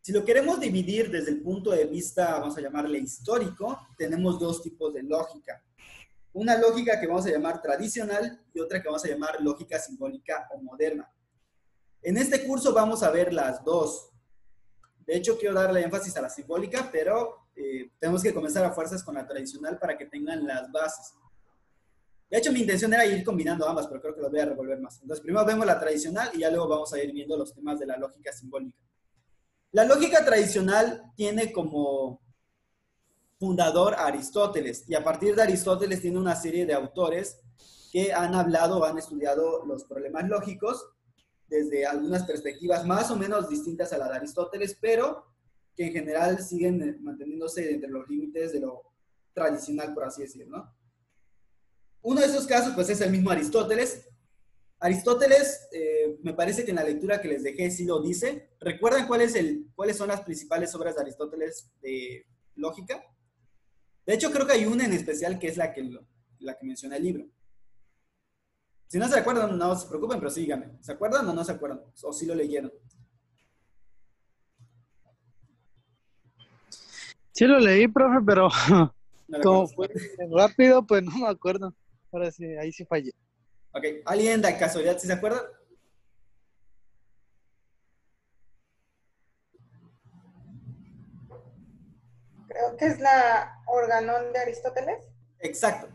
Si lo queremos dividir desde el punto de vista, vamos a llamarle histórico, tenemos 2 tipos de lógica. Una lógica que vamos a llamar tradicional y otra que vamos a llamar lógica simbólica o moderna. En este curso vamos a ver las 2. De hecho, quiero darle énfasis a la simbólica, pero tenemos que comenzar a fuerzas con la tradicional para que tengan las bases. De hecho, mi intención era ir combinando ambas, pero creo que las voy a revolver más. Entonces, primero vemos la tradicional y ya luego vamos a ir viendo los temas de la lógica simbólica. La lógica tradicional tiene como fundador a Aristóteles, y a partir de Aristóteles tiene una serie de autores que han hablado, han estudiado los problemas lógicos desde algunas perspectivas más o menos distintas a la de Aristóteles, pero que en general siguen manteniéndose entre los límites de lo tradicional, por así decirlo, ¿no? Uno de esos casos, pues, es el mismo Aristóteles. Aristóteles, me parece que en la lectura que les dejé sí lo dice. ¿Recuerdan cuáles son las principales obras de Aristóteles de lógica? De hecho, creo que hay una en especial que es la que menciona el libro. Si no se acuerdan, no se preocupen, pero sí díganme. ¿Se acuerdan o no se acuerdan? ¿O sí lo leyeron? Sí lo leí, profe, pero No como recuerdo. fue rápido, pues no me acuerdo. Ahora sí, ahí sí fallé. Ok, ¿alguien de casualidad sí se acuerda? Creo que es la Organón de Aristóteles. Exacto.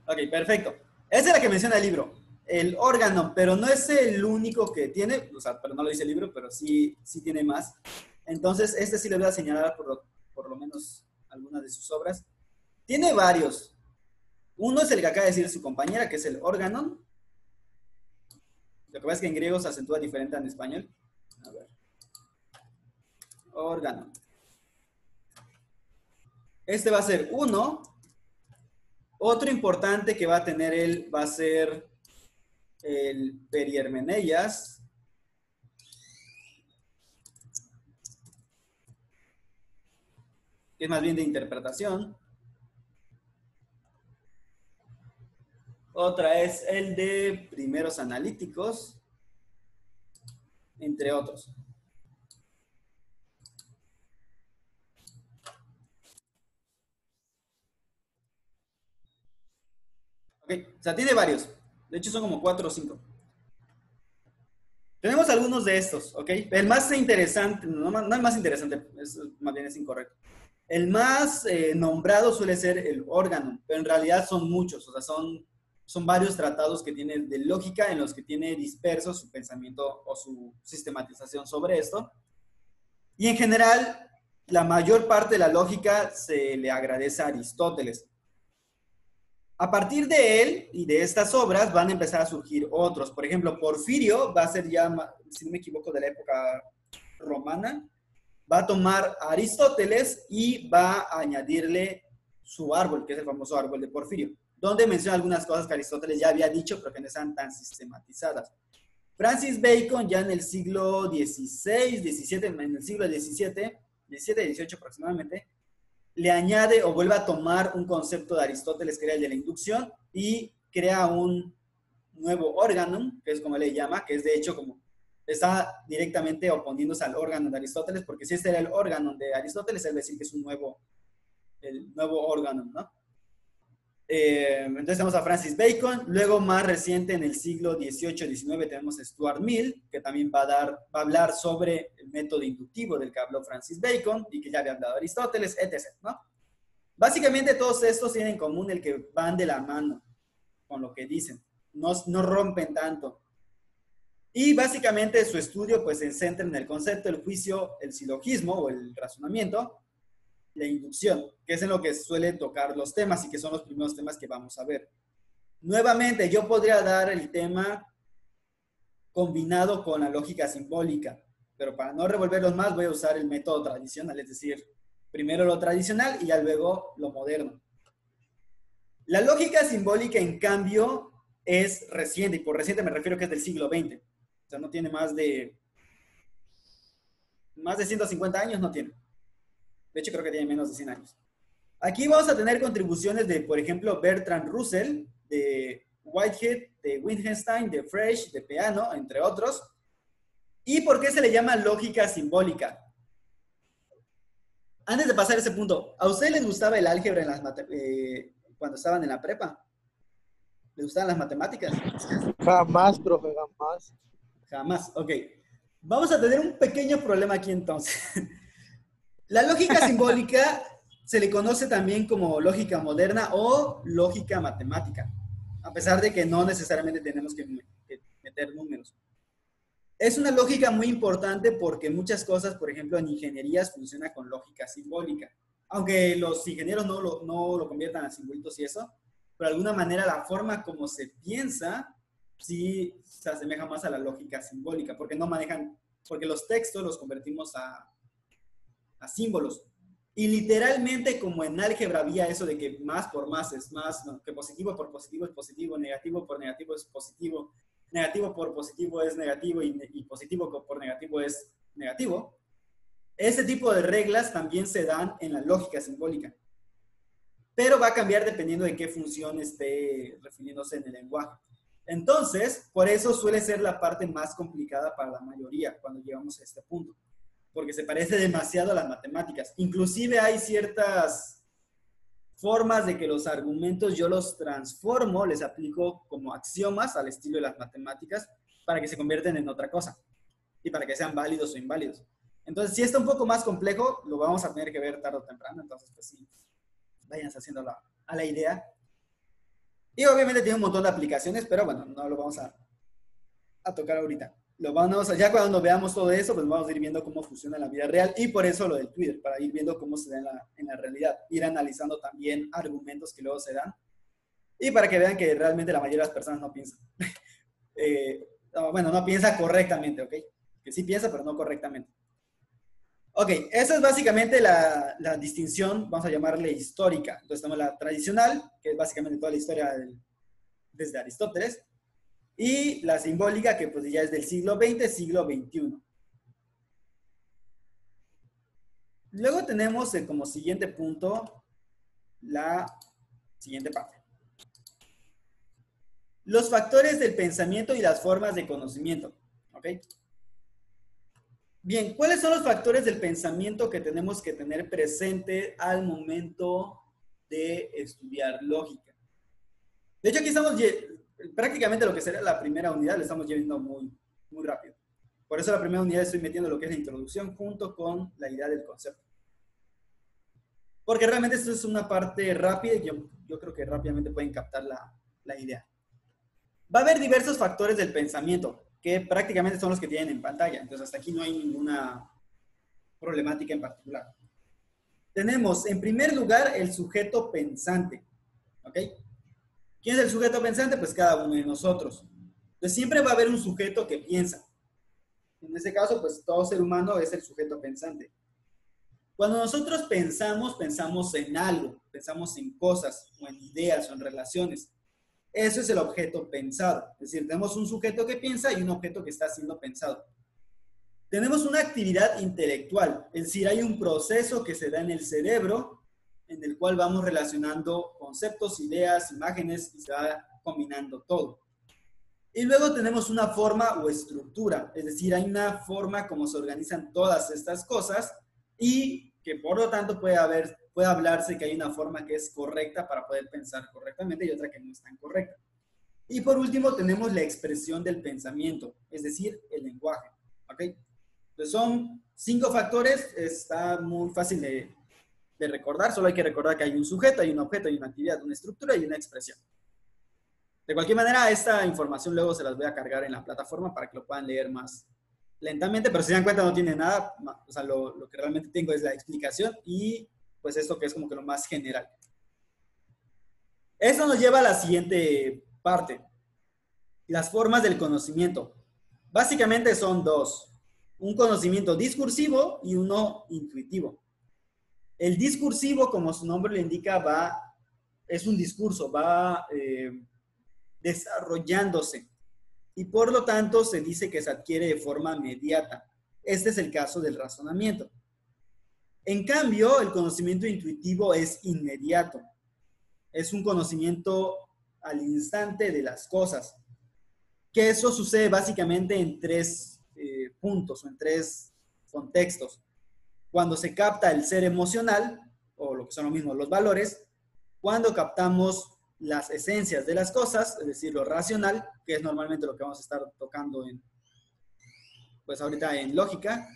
Ok, perfecto. Esa es la que menciona el libro. El órgano, pero no es el único que tiene, o sea, pero no lo dice el libro, pero sí tiene más. Entonces, este sí le voy a señalar por lo menos algunas de sus obras. Tiene varios. Uno es el que acaba de decir su compañera, que es el órgano. Lo que pasa es que en griego se acentúa diferente en español. A ver. Órgano. Este va a ser uno. Otro importante que va a tener él va a ser el Periermeneias. Que es más bien de interpretación. Otra es el de primeros analíticos, entre otros. Ok, o sea, tiene varios. De hecho, son como 4 o 5. Tenemos algunos de estos, ¿ok? El más interesante, no el más interesante, más bien es incorrecto. El más nombrado suele ser el órgano, pero en realidad son muchos, o sea, son varios tratados que tienen de lógica en los que tiene disperso su pensamiento o su sistematización sobre esto. Y en general, la mayor parte de la lógica se le agradece a Aristóteles. A partir de él y de estas obras van a empezar a surgir otros. Por ejemplo, Porfirio va a ser ya, si no me equivoco, de la época romana. Va a tomar a Aristóteles y va a añadirle su árbol, que es el famoso árbol de Porfirio, donde menciona algunas cosas que Aristóteles ya había dicho, pero que no están tan sistematizadas. Francis Bacon ya en el siglo XVI, XVII, en el siglo XVII, XVII aproximadamente, le añade o vuelve a tomar un concepto de Aristóteles que era el de la inducción y crea un nuevo órgano, que es como le llama, que es de hecho como está directamente oponiéndose al órgano de Aristóteles, porque si este era el órgano de Aristóteles, él va a decir que es el nuevo órgano, ¿no? Entonces tenemos a Francis Bacon. Luego, más reciente, en el siglo XVIII-XIX, tenemos a Stuart Mill, que también va a hablar sobre el método inductivo del que habló Francis Bacon y que ya había hablado Aristóteles, etc., ¿no? Básicamente todos estos tienen en común el que van de la mano con lo que dicen, no rompen tanto. Y básicamente su estudio pues se centra en el concepto, el juicio, el silogismo o el razonamiento, la inducción, que es en lo que suele tocar los temas y que son los primeros temas que vamos a ver. Nuevamente, yo podría dar el tema combinado con la lógica simbólica, pero para no revolverlos más voy a usar el método tradicional, es decir, primero lo tradicional y ya luego lo moderno. La lógica simbólica, en cambio, es reciente, y por reciente me refiero que es del siglo XX. O sea, no tiene más de 150 años, no tiene. De hecho, creo que tiene menos de 100 años. Aquí vamos a tener contribuciones de, por ejemplo, Bertrand Russell, de Whitehead, de Wittgenstein, de Frege, de Peano, entre otros. ¿Y por qué se le llama lógica simbólica? Antes de pasar a ese punto, ¿a ustedes les gustaba el álgebra cuando estaban en la prepa? ¿Les gustaban las matemáticas? Jamás, profe, jamás. Jamás, ok. Vamos a tener un pequeño problema aquí entonces. La lógica simbólica se le conoce también como lógica moderna o lógica matemática, a pesar de que no necesariamente tenemos que meter números. Es una lógica muy importante porque muchas cosas, por ejemplo, en ingenierías funciona con lógica simbólica. Aunque los ingenieros no lo conviertan a simbolitos y eso, pero de alguna manera la forma como se piensa sí se asemeja más a la lógica simbólica, porque porque los textos los convertimos a símbolos. Y literalmente, como en álgebra había eso de que más por más es más, no, que positivo por positivo es positivo, negativo por negativo es positivo, negativo por positivo es negativo y positivo por negativo es negativo. Ese tipo de reglas también se dan en la lógica simbólica. Pero va a cambiar dependiendo de qué función esté refiriéndose en el lenguaje. Entonces, por eso suele ser la parte más complicada para la mayoría cuando llegamos a este punto, porque se parece demasiado a las matemáticas. Inclusive hay ciertas formas de que los argumentos yo los transformo, les aplico como axiomas al estilo de las matemáticas para que se convierten en otra cosa y para que sean válidos o inválidos. Entonces, si está un poco más complejo, lo vamos a tener que ver tarde o temprano. Entonces, pues sí, váyanse haciendo a la idea. Y obviamente tiene un montón de aplicaciones, pero bueno, no lo vamos a tocar ahorita. Ya cuando veamos todo eso, pues vamos a ir viendo cómo funciona en la vida real y por eso lo del Twitter, para ir viendo cómo se da en la realidad, ir analizando también argumentos que luego se dan y para que vean que realmente la mayoría de las personas no piensan. No piensa correctamente, ¿ok? Que sí piensa, pero no correctamente. Ok, esa es básicamente la distinción, vamos a llamarle histórica. Entonces tenemos la tradicional, que es básicamente toda la historia desde Aristóteles, y la simbólica, que pues ya es del siglo XX, siglo XXI. Luego tenemos como siguiente punto la siguiente parte. Los factores del pensamiento y las formas de conocimiento. ¿Ok? Bien, ¿cuáles son los factores del pensamiento que tenemos que tener presente al momento de estudiar lógica? De hecho, aquí estamos prácticamente lo que sería la primera unidad, lo estamos llevando muy, muy rápido. Por eso la primera unidad estoy metiendo lo que es la introducción junto con la idea del concepto. Porque realmente esto es una parte rápida y yo creo que rápidamente pueden captar la idea. Va a haber diversos factores del pensamiento, que prácticamente son los que tienen en pantalla. Entonces, hasta aquí no hay ninguna problemática en particular. Tenemos, en primer lugar, el sujeto pensante. ¿Ok? ¿Quién es el sujeto pensante? Pues cada uno de nosotros. Entonces, siempre va a haber un sujeto que piensa. En este caso, pues todo ser humano es el sujeto pensante. Cuando nosotros pensamos, pensamos en algo, pensamos en cosas, o en ideas, o en relaciones. Eso es el objeto pensado. Es decir, tenemos un sujeto que piensa y un objeto que está siendo pensado. Tenemos una actividad intelectual, es decir, hay un proceso que se da en el cerebro en el cual vamos relacionando conceptos, ideas, imágenes y se va combinando todo. Y luego tenemos una forma o estructura, es decir, hay una forma como se organizan todas estas cosas y que por lo tanto puede hablarse que hay una forma que es correcta para poder pensar correctamente y otra que no es tan correcta. Y por último tenemos la expresión del pensamiento, es decir, el lenguaje. ¿Ok? Entonces son 5 factores, está muy fácil de recordar, solo hay que recordar que hay un sujeto, hay un objeto, hay una actividad, una estructura y una expresión. De cualquier manera, esta información luego se las voy a cargar en la plataforma para que lo puedan leer más lentamente, pero si se dan cuenta no tiene nada, o sea, lo que realmente tengo es la explicación y pues esto que es como que lo más general. Esto nos lleva a la siguiente parte, las formas del conocimiento. Básicamente son 2, un conocimiento discursivo y uno intuitivo. El discursivo, como su nombre lo indica, es un discurso, va desarrollándose y por lo tanto se dice que se adquiere de forma inmediata. Este es el caso del razonamiento. En cambio, el conocimiento intuitivo es inmediato. Es un conocimiento al instante de las cosas. Que eso sucede básicamente en 3 puntos o en 3 contextos. Cuando se capta el ser emocional, o lo que son lo mismo, los valores, cuando captamos las esencias de las cosas, es decir, lo racional, que es normalmente lo que vamos a estar tocando pues ahorita en lógica,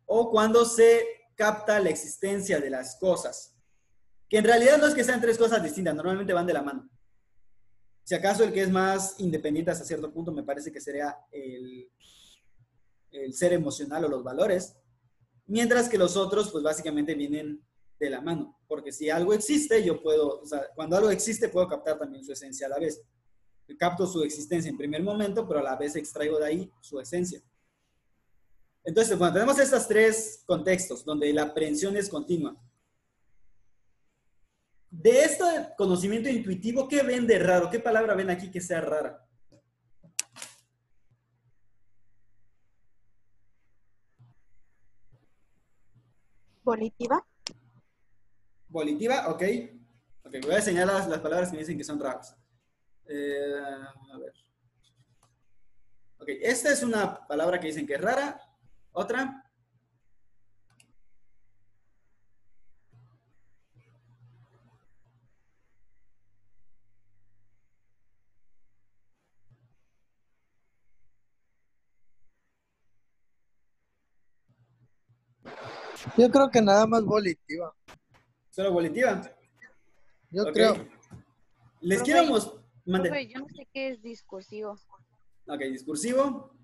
o cuando se capta la existencia de las cosas, que en realidad no es que sean 3 cosas distintas, normalmente van de la mano. Si acaso el que es más independiente hasta cierto punto me parece que sería el ser emocional o los valores, mientras que los otros pues básicamente vienen de la mano, porque si algo existe, yo puedo, o sea, cuando algo existe puedo captar también su esencia a la vez. Capto su existencia en primer momento, pero a la vez extraigo de ahí su esencia. Entonces, bueno, tenemos estos 3 contextos donde la aprehensión es continua. De este conocimiento intuitivo, ¿qué ven de raro? ¿Qué palabra ven aquí que sea rara? Volitiva. Volitiva, ok. Ok, voy a enseñar las palabras que me dicen que son raras. A ver. Ok, esta es una palabra que dicen que es rara. Otra. Yo creo que nada más volitiva. ¿Solo volitiva? Yo Ok. creo. Les Profe, quiero mostrar. Profe, yo no sé qué es discursivo. Ok, discursivo.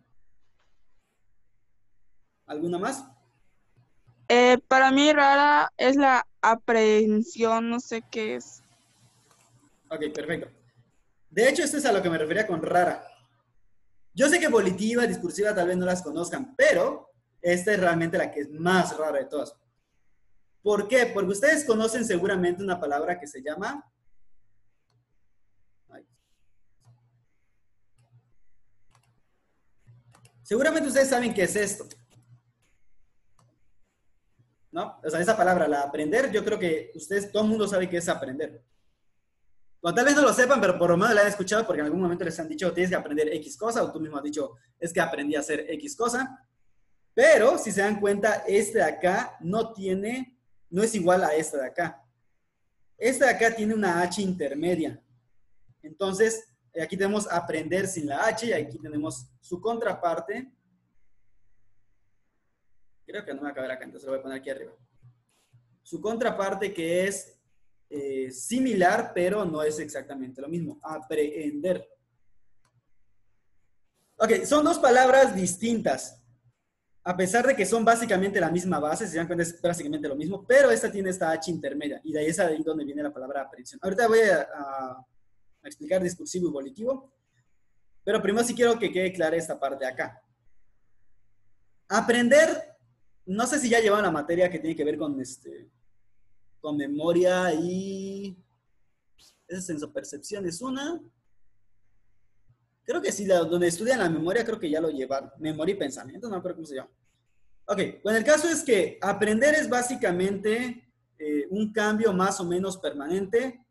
¿Alguna más? Para mí rara es la aprehensión, no sé qué es. Ok, perfecto. De hecho, esto es a lo que me refería con rara. Yo sé que volitiva, discursiva tal vez no las conozcan, pero esta es realmente la que es más rara de todas. ¿Por qué? Porque ustedes conocen seguramente una palabra que se llama... Seguramente ustedes saben qué es esto. ¿No? O sea, esa palabra, la aprender, yo creo que ustedes, todo el mundo sabe qué es aprender. O tal vez no lo sepan, pero por lo menos lo han escuchado porque en algún momento les han dicho, tienes que aprender X cosa, o tú mismo has dicho, es que aprendí a hacer X cosa. Pero, si se dan cuenta, este de acá no es igual a este de acá. Este de acá tiene una H intermedia. Entonces, aquí tenemos aprender sin la H y aquí tenemos su contraparte. Creo que no me va a caber acá, entonces lo voy a poner aquí arriba. Su contraparte que es similar, pero no es exactamente lo mismo. Aprehender. Ok, son dos palabras distintas. A pesar de que son básicamente la misma base, si se dan cuenta es básicamente lo mismo, pero esta tiene esta H intermedia, y de ahí es ahí donde viene la palabra aprehensión. Ahorita voy a explicar discursivo y volitivo, pero primero sí quiero que quede clara esta parte de acá. Aprender, no sé si ya llevan la materia que tiene que ver con memoria y... Esa sensopercepción es una... Creo que sí, donde estudian la memoria, creo que ya lo llevaron. Memoria y pensamiento, no me acuerdo cómo se llama. Ok, bueno, el caso es que aprender es básicamente un cambio más o menos permanente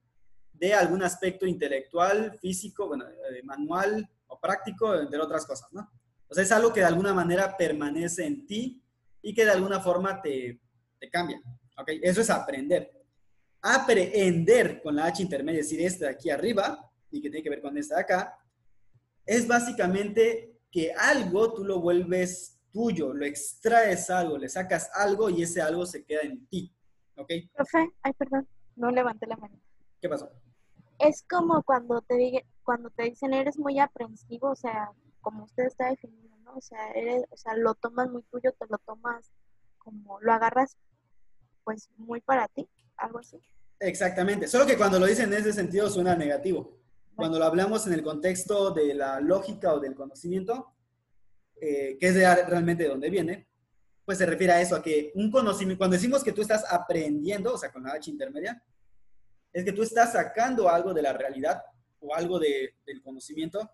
de algún aspecto intelectual, físico, bueno, manual o práctico, entre otras cosas, ¿no? O sea, es algo que de alguna manera permanece en ti y que de alguna forma te cambia. Ok, eso es aprender. Aprehender con la H intermedia, es decir, este de aquí arriba, y que tiene que ver con este de acá, es básicamente que algo tú lo vuelves tuyo, lo extraes algo, le sacas algo y ese algo se queda en ti. ¿Ok? Profe, ay, perdón, no levanté la mano. ¿Qué pasó? Es como cuando te dicen eres muy aprensivo, o sea, como usted está definiendo, ¿no? O sea, lo tomas muy tuyo, te lo tomas como, lo agarras pues muy para ti, algo así. Exactamente, solo que cuando lo dicen en ese sentido suena negativo. Cuando lo hablamos en el contexto de la lógica o del conocimiento, que es realmente de donde viene, pues se refiere a eso, a que un conocimiento, cuando decimos que tú estás aprendiendo, o sea, con la H intermedia, es que tú estás sacando algo de la realidad o algo del conocimiento,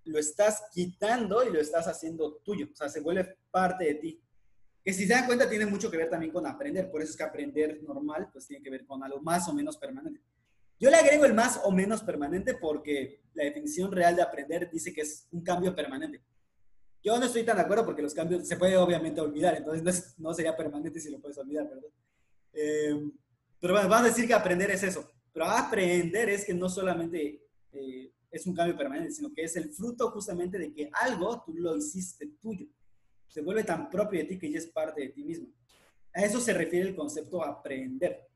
lo estás quitando y lo estás haciendo tuyo, o sea, se vuelve parte de ti. Que si se dan cuenta tiene mucho que ver también con aprender, por eso es que aprender normal, pues tiene que ver con algo más o menos permanente. Yo le agrego el más o menos permanente porque la definición real de aprender dice que es un cambio permanente. Yo no estoy tan de acuerdo porque los cambios se puede obviamente olvidar, entonces no sería permanente si lo puedes olvidar, ¿verdad? Pero bueno, vamos a decir que aprender es eso. Pero aprender es que no solamente es un cambio permanente, sino que es el fruto justamente de que algo tú lo hiciste tuyo. Se vuelve tan propio de ti que ya es parte de ti mismo. A eso se refiere el concepto aprender.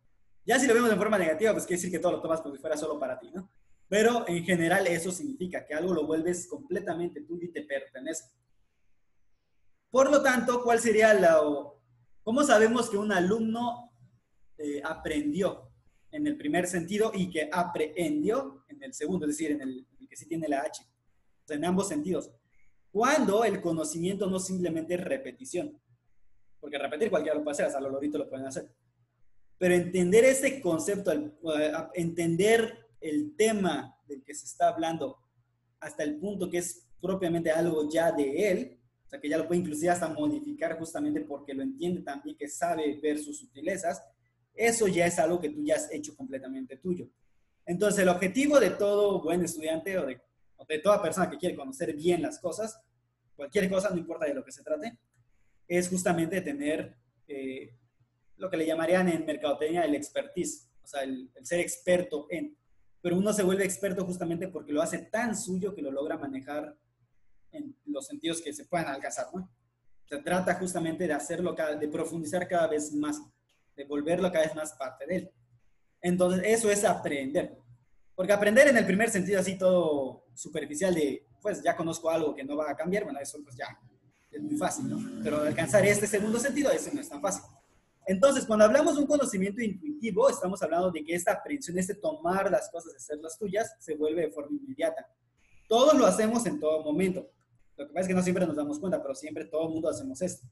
Ya si lo vemos de forma negativa, pues quiere decir que todo lo tomas como si fuera solo para ti, ¿no? Pero en general eso significa que algo lo vuelves completamente tuyo y te pertenece. Por lo tanto, ¿cuál sería cómo sabemos que un alumno aprendió en el primer sentido y que aprehendió en el segundo, es decir, en el que sí tiene la H? O sea, en ambos sentidos. Cuando el conocimiento no simplemente es repetición. Porque repetir cualquiera lo puede hacer, hasta los loritos lo pueden hacer. Pero entender ese concepto, entender el tema del que se está hablando hasta el punto que es propiamente algo ya de él, o sea, que ya lo puede inclusive hasta modificar justamente porque lo entiende también, que sabe ver sus sutilezas, eso ya es algo que tú ya has hecho completamente tuyo. Entonces, el objetivo de todo buen estudiante o de toda persona que quiere conocer bien las cosas, cualquier cosa, no importa de lo que se trate, es justamente tener lo que le llamarían en mercadotecnia el expertise, o sea, el ser experto en. Pero uno se vuelve experto justamente porque lo hace tan suyo que lo logra manejar en los sentidos que se puedan alcanzar, ¿no? Se trata justamente de hacerlo, de profundizar cada vez más, de volverlo cada vez más parte de él. Entonces, eso es aprender. Porque aprender en el primer sentido, así todo superficial de, pues ya conozco algo que no va a cambiar, bueno, eso pues ya es muy fácil, ¿no? Pero alcanzar este segundo sentido, eso no es tan fácil. Entonces, cuando hablamos de un conocimiento intuitivo, estamos hablando de que esta aprehensión, este tomar las cosas y hacerlas tuyas, se vuelve de forma inmediata. Todos lo hacemos en todo momento. Lo que pasa es que no siempre nos damos cuenta, pero siempre todo el mundo hacemos esto.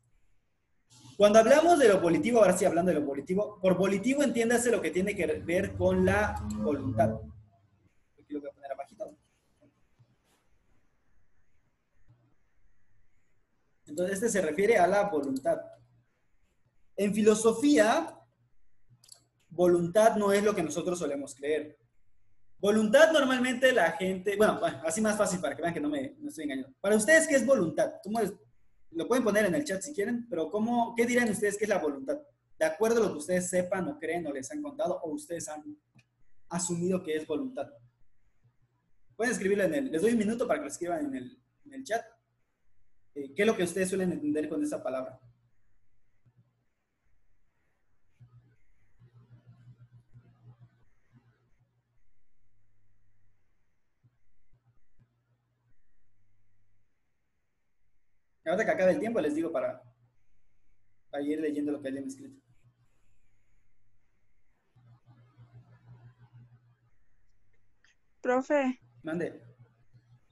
Cuando hablamos de lo volitivo, ahora sí hablando de lo volitivo, por volitivo entiéndase lo que tiene que ver con la voluntad. Aquí lo voy a poner abajito. Entonces, este se refiere a la voluntad. En filosofía, voluntad no es lo que nosotros solemos creer. Voluntad normalmente la gente, bueno, así más fácil para que vean que no me estoy engañando. Para ustedes, ¿qué es voluntad? Lo pueden poner en el chat si quieren, pero ¿qué dirán ustedes que es la voluntad? De acuerdo a lo que ustedes sepan o creen o les han contado o ustedes han asumido que es voluntad. Pueden escribirlo les doy un minuto para que lo escriban en el chat. ¿Qué es lo que ustedes suelen entender con esa palabra? Ahora que acabe el tiempo les digo para ir leyendo lo que hayan escrito. Profe, Mande.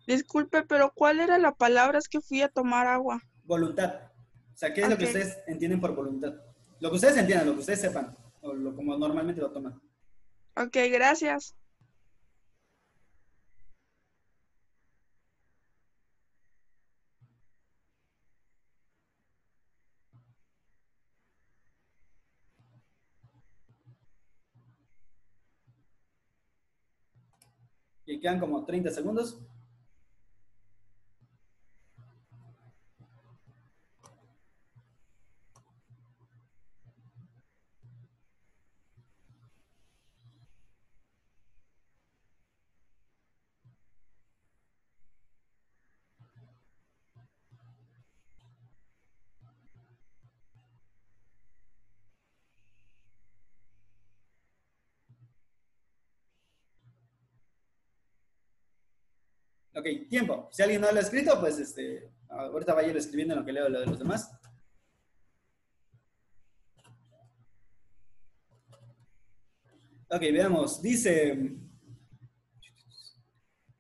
disculpe, pero ¿cuál era la palabra? Es que fui a tomar agua. Voluntad. O sea, ¿qué es lo que Ok. ustedes entienden por voluntad? Lo que ustedes entiendan, lo que ustedes sepan, o como normalmente lo toman. Ok, gracias. Y quedan como 30 segundos. Ok, tiempo. Si alguien no lo ha escrito, pues ahorita vaya escribiendo en lo que leo lo de los demás. Ok, veamos. Dice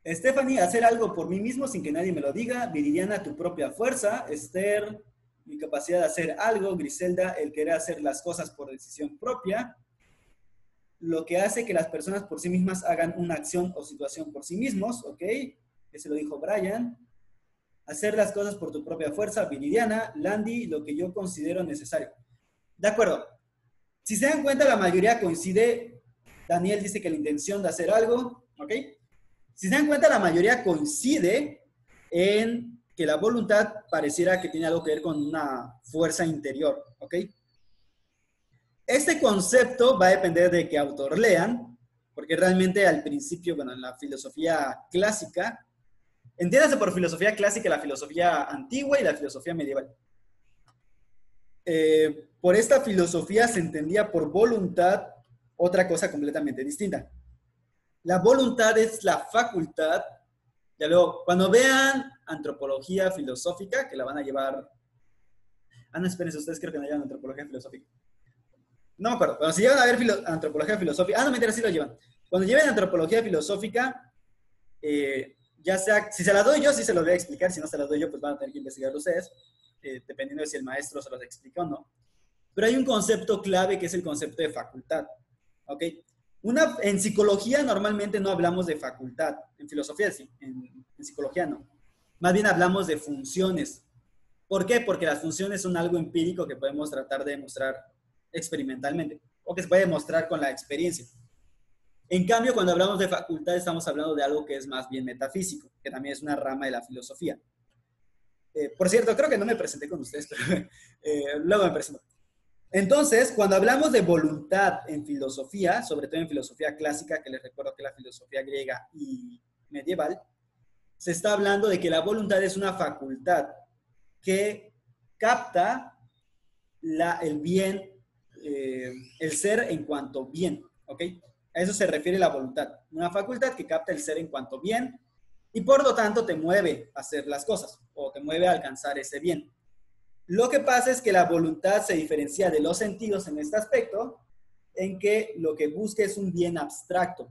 Stephanie, hacer algo por mí mismo sin que nadie me lo diga. Viridiana, tu propia fuerza. Esther, mi capacidad de hacer algo. Griselda, el querer hacer las cosas por decisión propia. Lo que hace que las personas por sí mismas hagan una acción o situación por sí mismos. Ok, ese lo dijo Brian. Hacer las cosas por tu propia fuerza. Viridiana, Landy, lo que yo considero necesario. De acuerdo. Si se dan cuenta, la mayoría coincide. Daniel dice que la intención de hacer algo. Ok. Si se dan cuenta, la mayoría coincide en que la voluntad pareciera que tiene algo que ver con una fuerza interior, ¿ok? Este concepto va a depender de qué autor lean, porque realmente al principio, bueno, en la filosofía clásica, entiéndase por filosofía clásica la filosofía antigua y la filosofía medieval. Por esta filosofía se entendía por voluntad otra cosa completamente distinta. La voluntad es la facultad, ya luego, cuando vean antropología filosófica, que la van a llevar, no, espérense, ustedes creo que no llevan antropología filosófica. No me acuerdo, pero si llevan a ver antropología filosófica, no me interesa si lo llevan. Cuando lleven antropología filosófica, ya sea, si se la doy yo, sí se los voy a explicar, si no se la doy yo, pues van a tener que investigarlo ustedes, dependiendo de si el maestro se los explica o no. Pero hay un concepto clave que es el concepto de facultad, ¿ok? En psicología normalmente no hablamos de facultad, en filosofía sí, en psicología no. Más bien hablamos de funciones. ¿Por qué? Porque las funciones son algo empírico que podemos tratar de demostrar experimentalmente o que se puede demostrar con la experiencia. En cambio, cuando hablamos de facultad estamos hablando de algo que es más bien metafísico, que también es una rama de la filosofía. Por cierto, creo que no me presenté con ustedes, pero luego me presento. Entonces, cuando hablamos de voluntad en filosofía, sobre todo en filosofía clásica, que les recuerdo que es la filosofía griega y medieval, se está hablando de que la voluntad es una facultad que capta el bien, el ser en cuanto bien, ¿ok? A eso se refiere la voluntad. Una facultad que capta el ser en cuanto bien y por lo tanto te mueve a hacer las cosas o te mueve a alcanzar ese bien. Lo que pasa es que la voluntad se diferencia de los sentidos en este aspecto, en que lo que busca es un bien abstracto.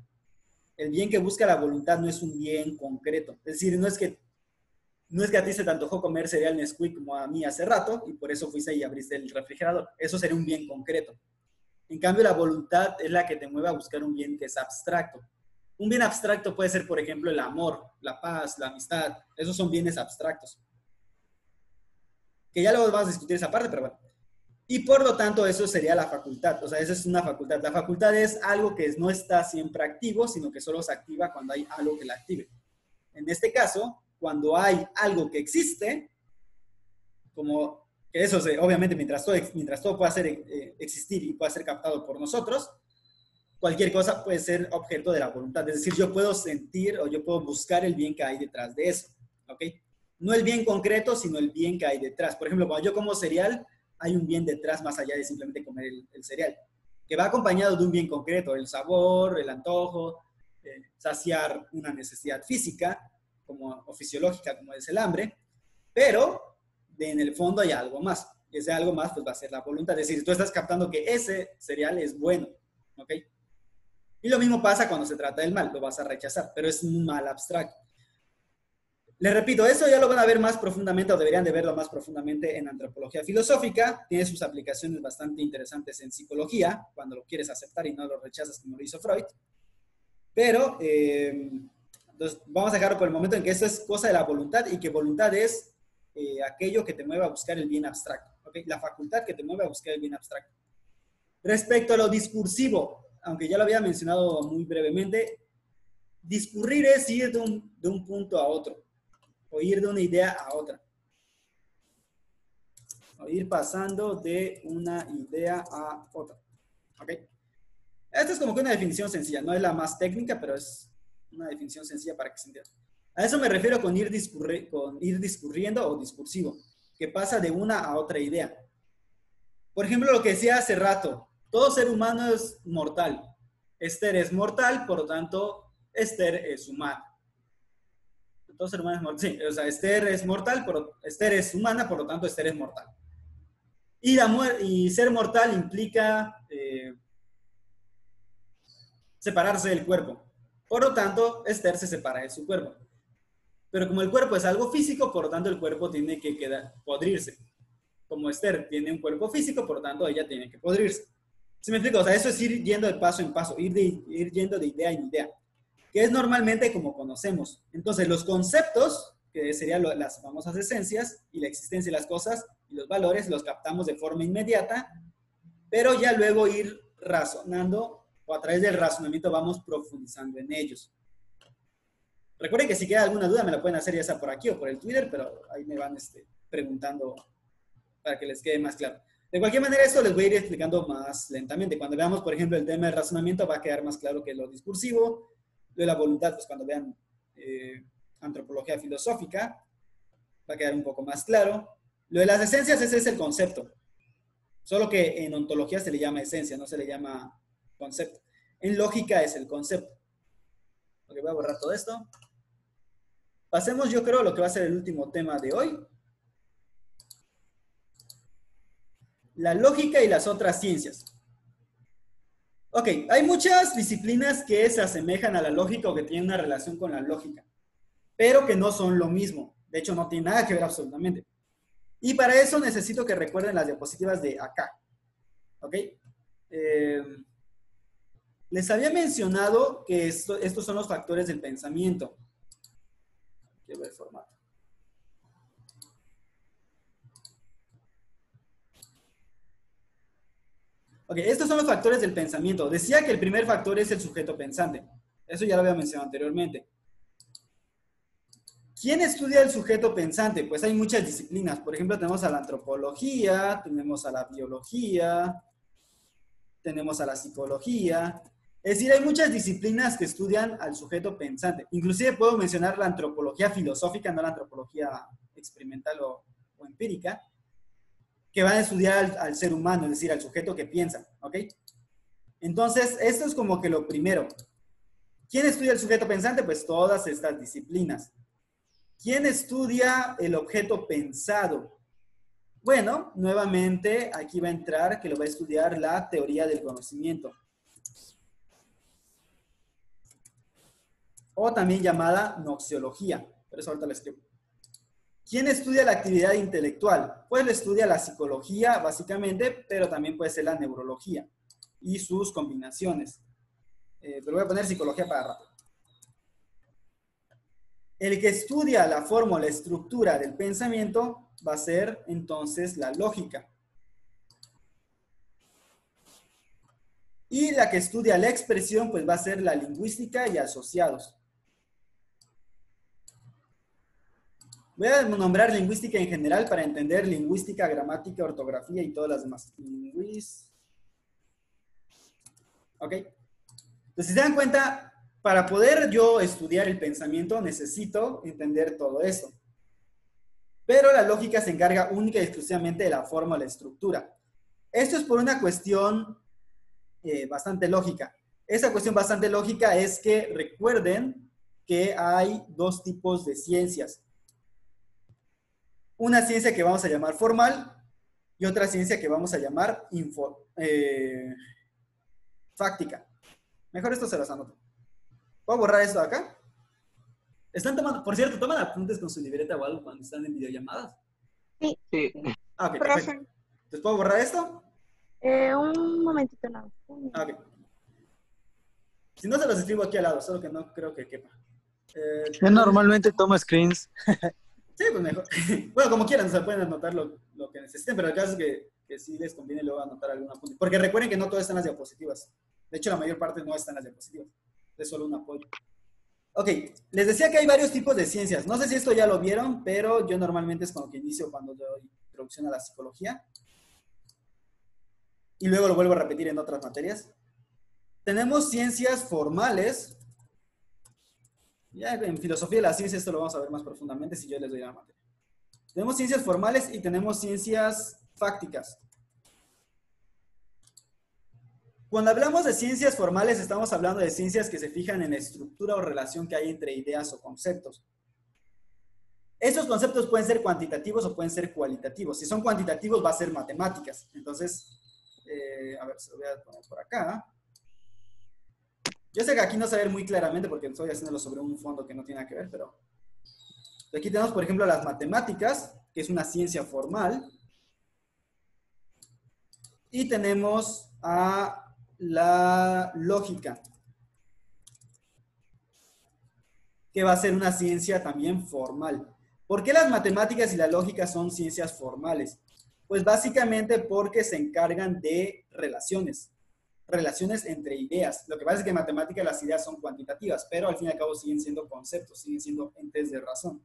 El bien que busca la voluntad no es un bien concreto. Es decir, no es que a ti se te antojó comer cereal Nesquik como a mí hace rato y por eso fuiste y abriste el refrigerador. Eso sería un bien concreto. En cambio, la voluntad es la que te mueve a buscar un bien que es abstracto. Un bien abstracto puede ser, por ejemplo, el amor, la paz, la amistad. Esos son bienes abstractos. Que ya luego vamos a discutir esa parte, pero bueno. Y por lo tanto, eso sería la facultad. O sea, eso es una facultad. La facultad es algo que no está siempre activo, sino que solo se activa cuando hay algo que la active. En este caso, cuando hay algo que existe, como que eso, obviamente, mientras todo pueda existir y pueda ser captado por nosotros, cualquier cosa puede ser objeto de la voluntad. Es decir, yo puedo sentir o yo puedo buscar el bien que hay detrás de eso. ¿Ok? No el bien concreto, sino el bien que hay detrás. Por ejemplo, cuando yo como cereal, hay un bien detrás más allá de simplemente comer el cereal, que va acompañado de un bien concreto, el sabor, el antojo, saciar una necesidad física o fisiológica, como es el hambre, pero en el fondo hay algo más. Y ese algo más pues va a ser la voluntad. Es decir, tú estás captando que ese cereal es bueno, ¿ok? Y lo mismo pasa cuando se trata del mal, lo vas a rechazar, pero es un mal abstracto. Les repito, eso ya lo van a ver más profundamente, o deberían de verlo más profundamente en antropología filosófica. Tiene sus aplicaciones bastante interesantes en psicología, cuando lo quieres aceptar y no lo rechazas como lo hizo Freud. Pero, entonces, vamos a dejarlo por el momento en que eso es cosa de la voluntad y que voluntad es aquello que te mueve a buscar el bien abstracto. ¿Okay? La facultad que te mueve a buscar el bien abstracto. Respecto a lo discursivo, aunque ya lo había mencionado muy brevemente, discurrir es ir de un punto a otro. O ir de una idea a otra. O ir pasando de una idea a otra. ¿Ok? Esta es como que una definición sencilla. No es la más técnica, pero es una definición sencilla para que se entienda. A eso me refiero con ir discurriendo o discursivo. Que pasa de una a otra idea. Por ejemplo, lo que decía hace rato. Todo ser humano es mortal. Esther es mortal, por lo tanto, Esther es humana. Todo ser humano es mortal. Sí, o sea, Esther es mortal, pero Esther es humana, por lo tanto, Esther es mortal. Y ser mortal implica separarse del cuerpo. Por lo tanto, Esther se separa de su cuerpo. Pero como el cuerpo es algo físico, por lo tanto, el cuerpo tiene que podrirse. Como Esther tiene un cuerpo físico, por lo tanto, ella tiene que podrirse. ¿Sí me explico? O sea, eso es ir yendo de paso en paso, ir yendo de idea en idea, que es normalmente como conocemos. Entonces, los conceptos, que serían las famosas esencias, y la existencia de las cosas, y los valores, los captamos de forma inmediata, pero ya luego ir razonando, o a través del razonamiento vamos profundizando en ellos. Recuerden que si queda alguna duda me la pueden hacer ya sea por aquí o por el Twitter, pero ahí me van preguntando para que les quede más claro. De cualquier manera, esto les voy a ir explicando más lentamente. Cuando veamos, por ejemplo, el tema del razonamiento, va a quedar más claro que lo discursivo. Lo de la voluntad, pues cuando vean antropología filosófica, va a quedar un poco más claro. Lo de las esencias, ese es el concepto. Solo que en ontología se le llama esencia, no se le llama concepto. En lógica es el concepto. Ok, voy a borrar todo esto. Pasemos, yo creo, a lo que va a ser el último tema de hoy. La lógica y las otras ciencias. Ok, hay muchas disciplinas que se asemejan a la lógica o que tienen una relación con la lógica, pero que no son lo mismo. De hecho, no tienen nada que ver absolutamente. Y para eso necesito que recuerden las diapositivas de acá. ¿Ok? Les había mencionado que estos son los factores del pensamiento. Quiero ver el formato. Ok, estos son los factores del pensamiento. Decía que el primer factor es el sujeto pensante. Eso ya lo había mencionado anteriormente. ¿Quién estudia el sujeto pensante? Pues hay muchas disciplinas. Por ejemplo, tenemos a la antropología, tenemos a la biología, tenemos a la psicología. Es decir, hay muchas disciplinas que estudian al sujeto pensante. Inclusive puedo mencionar la antropología filosófica, no la antropología experimental o empírica, que van a estudiar al ser humano, es decir, al sujeto que piensa, ¿ok? Entonces, esto es como que lo primero. ¿Quién estudia el sujeto pensante? Pues todas estas disciplinas. ¿Quién estudia el objeto pensado? Bueno, nuevamente aquí va a entrar que lo va a estudiar la teoría del conocimiento. O también llamada noxiología. Por eso ahorita lo escribo. ¿Quién estudia la actividad intelectual? Pues lo estudia la psicología, básicamente, pero también puede ser la neurología y sus combinaciones. Pero voy a poner psicología para rato. El que estudia la forma o la estructura del pensamiento va a ser, entonces, la lógica. Y la que estudia la expresión, pues va a ser la lingüística y asociados. Voy a nombrar lingüística en general para entender lingüística, gramática, ortografía y todas las demás. ¿Ok? Entonces, si se dan cuenta, para poder yo estudiar el pensamiento necesito entender todo esto. Pero la lógica se encarga única y exclusivamente de la forma o la estructura. Esto es por una cuestión bastante lógica. Esa cuestión bastante lógica es que recuerden que hay dos tipos de ciencias. Una ciencia que vamos a llamar formal y otra ciencia que vamos a llamar fáctica. Mejor esto se los anoto. ¿Puedo borrar esto de acá? ¿Están tomando, por cierto, toman apuntes con su libreta o algo cuando están en videollamadas? Sí. Sí. Ah, ok, Profe. perfecto. ¿Les puedo borrar esto? Un momentito, no. Ah, ok. Si no, se los escribo aquí al lado, solo que no creo que quepa. Yo normalmente tomo screens. Sí, pues mejor. Bueno, como quieran, se pueden anotar lo que necesiten, pero el caso es que sí les conviene luego anotar algún apunte. Porque recuerden que no todo está en las diapositivas. De hecho, la mayor parte no está en las diapositivas. Es solo un apoyo. Ok, les decía que hay varios tipos de ciencias. No sé si esto ya lo vieron, pero yo normalmente es con lo que inicio cuando doy introducción a la psicología. Y luego lo vuelvo a repetir en otras materias. Tenemos ciencias formales. Ya en filosofía de la ciencia esto lo vamos a ver más profundamente si yo les doy la materia. Tenemos ciencias formales y tenemos ciencias fácticas. Cuando hablamos de ciencias formales estamos hablando de ciencias que se fijan en la estructura o relación que hay entre ideas o conceptos. Estos conceptos pueden ser cuantitativos o pueden ser cualitativos. Si son cuantitativos va a ser matemáticas. Entonces, a ver, se lo voy a poner por acá. Yo sé que aquí no se ve muy claramente porque estoy haciéndolo sobre un fondo que no tiene nada que ver, pero aquí tenemos, por ejemplo, las matemáticas, que es una ciencia formal, y tenemos a la lógica, que va a ser una ciencia también formal. ¿Por qué las matemáticas y la lógica son ciencias formales? Pues básicamente porque se encargan de relaciones entre ideas. Lo que pasa es que en matemática las ideas son cuantitativas, pero al fin y al cabo siguen siendo conceptos, siguen siendo entes de razón.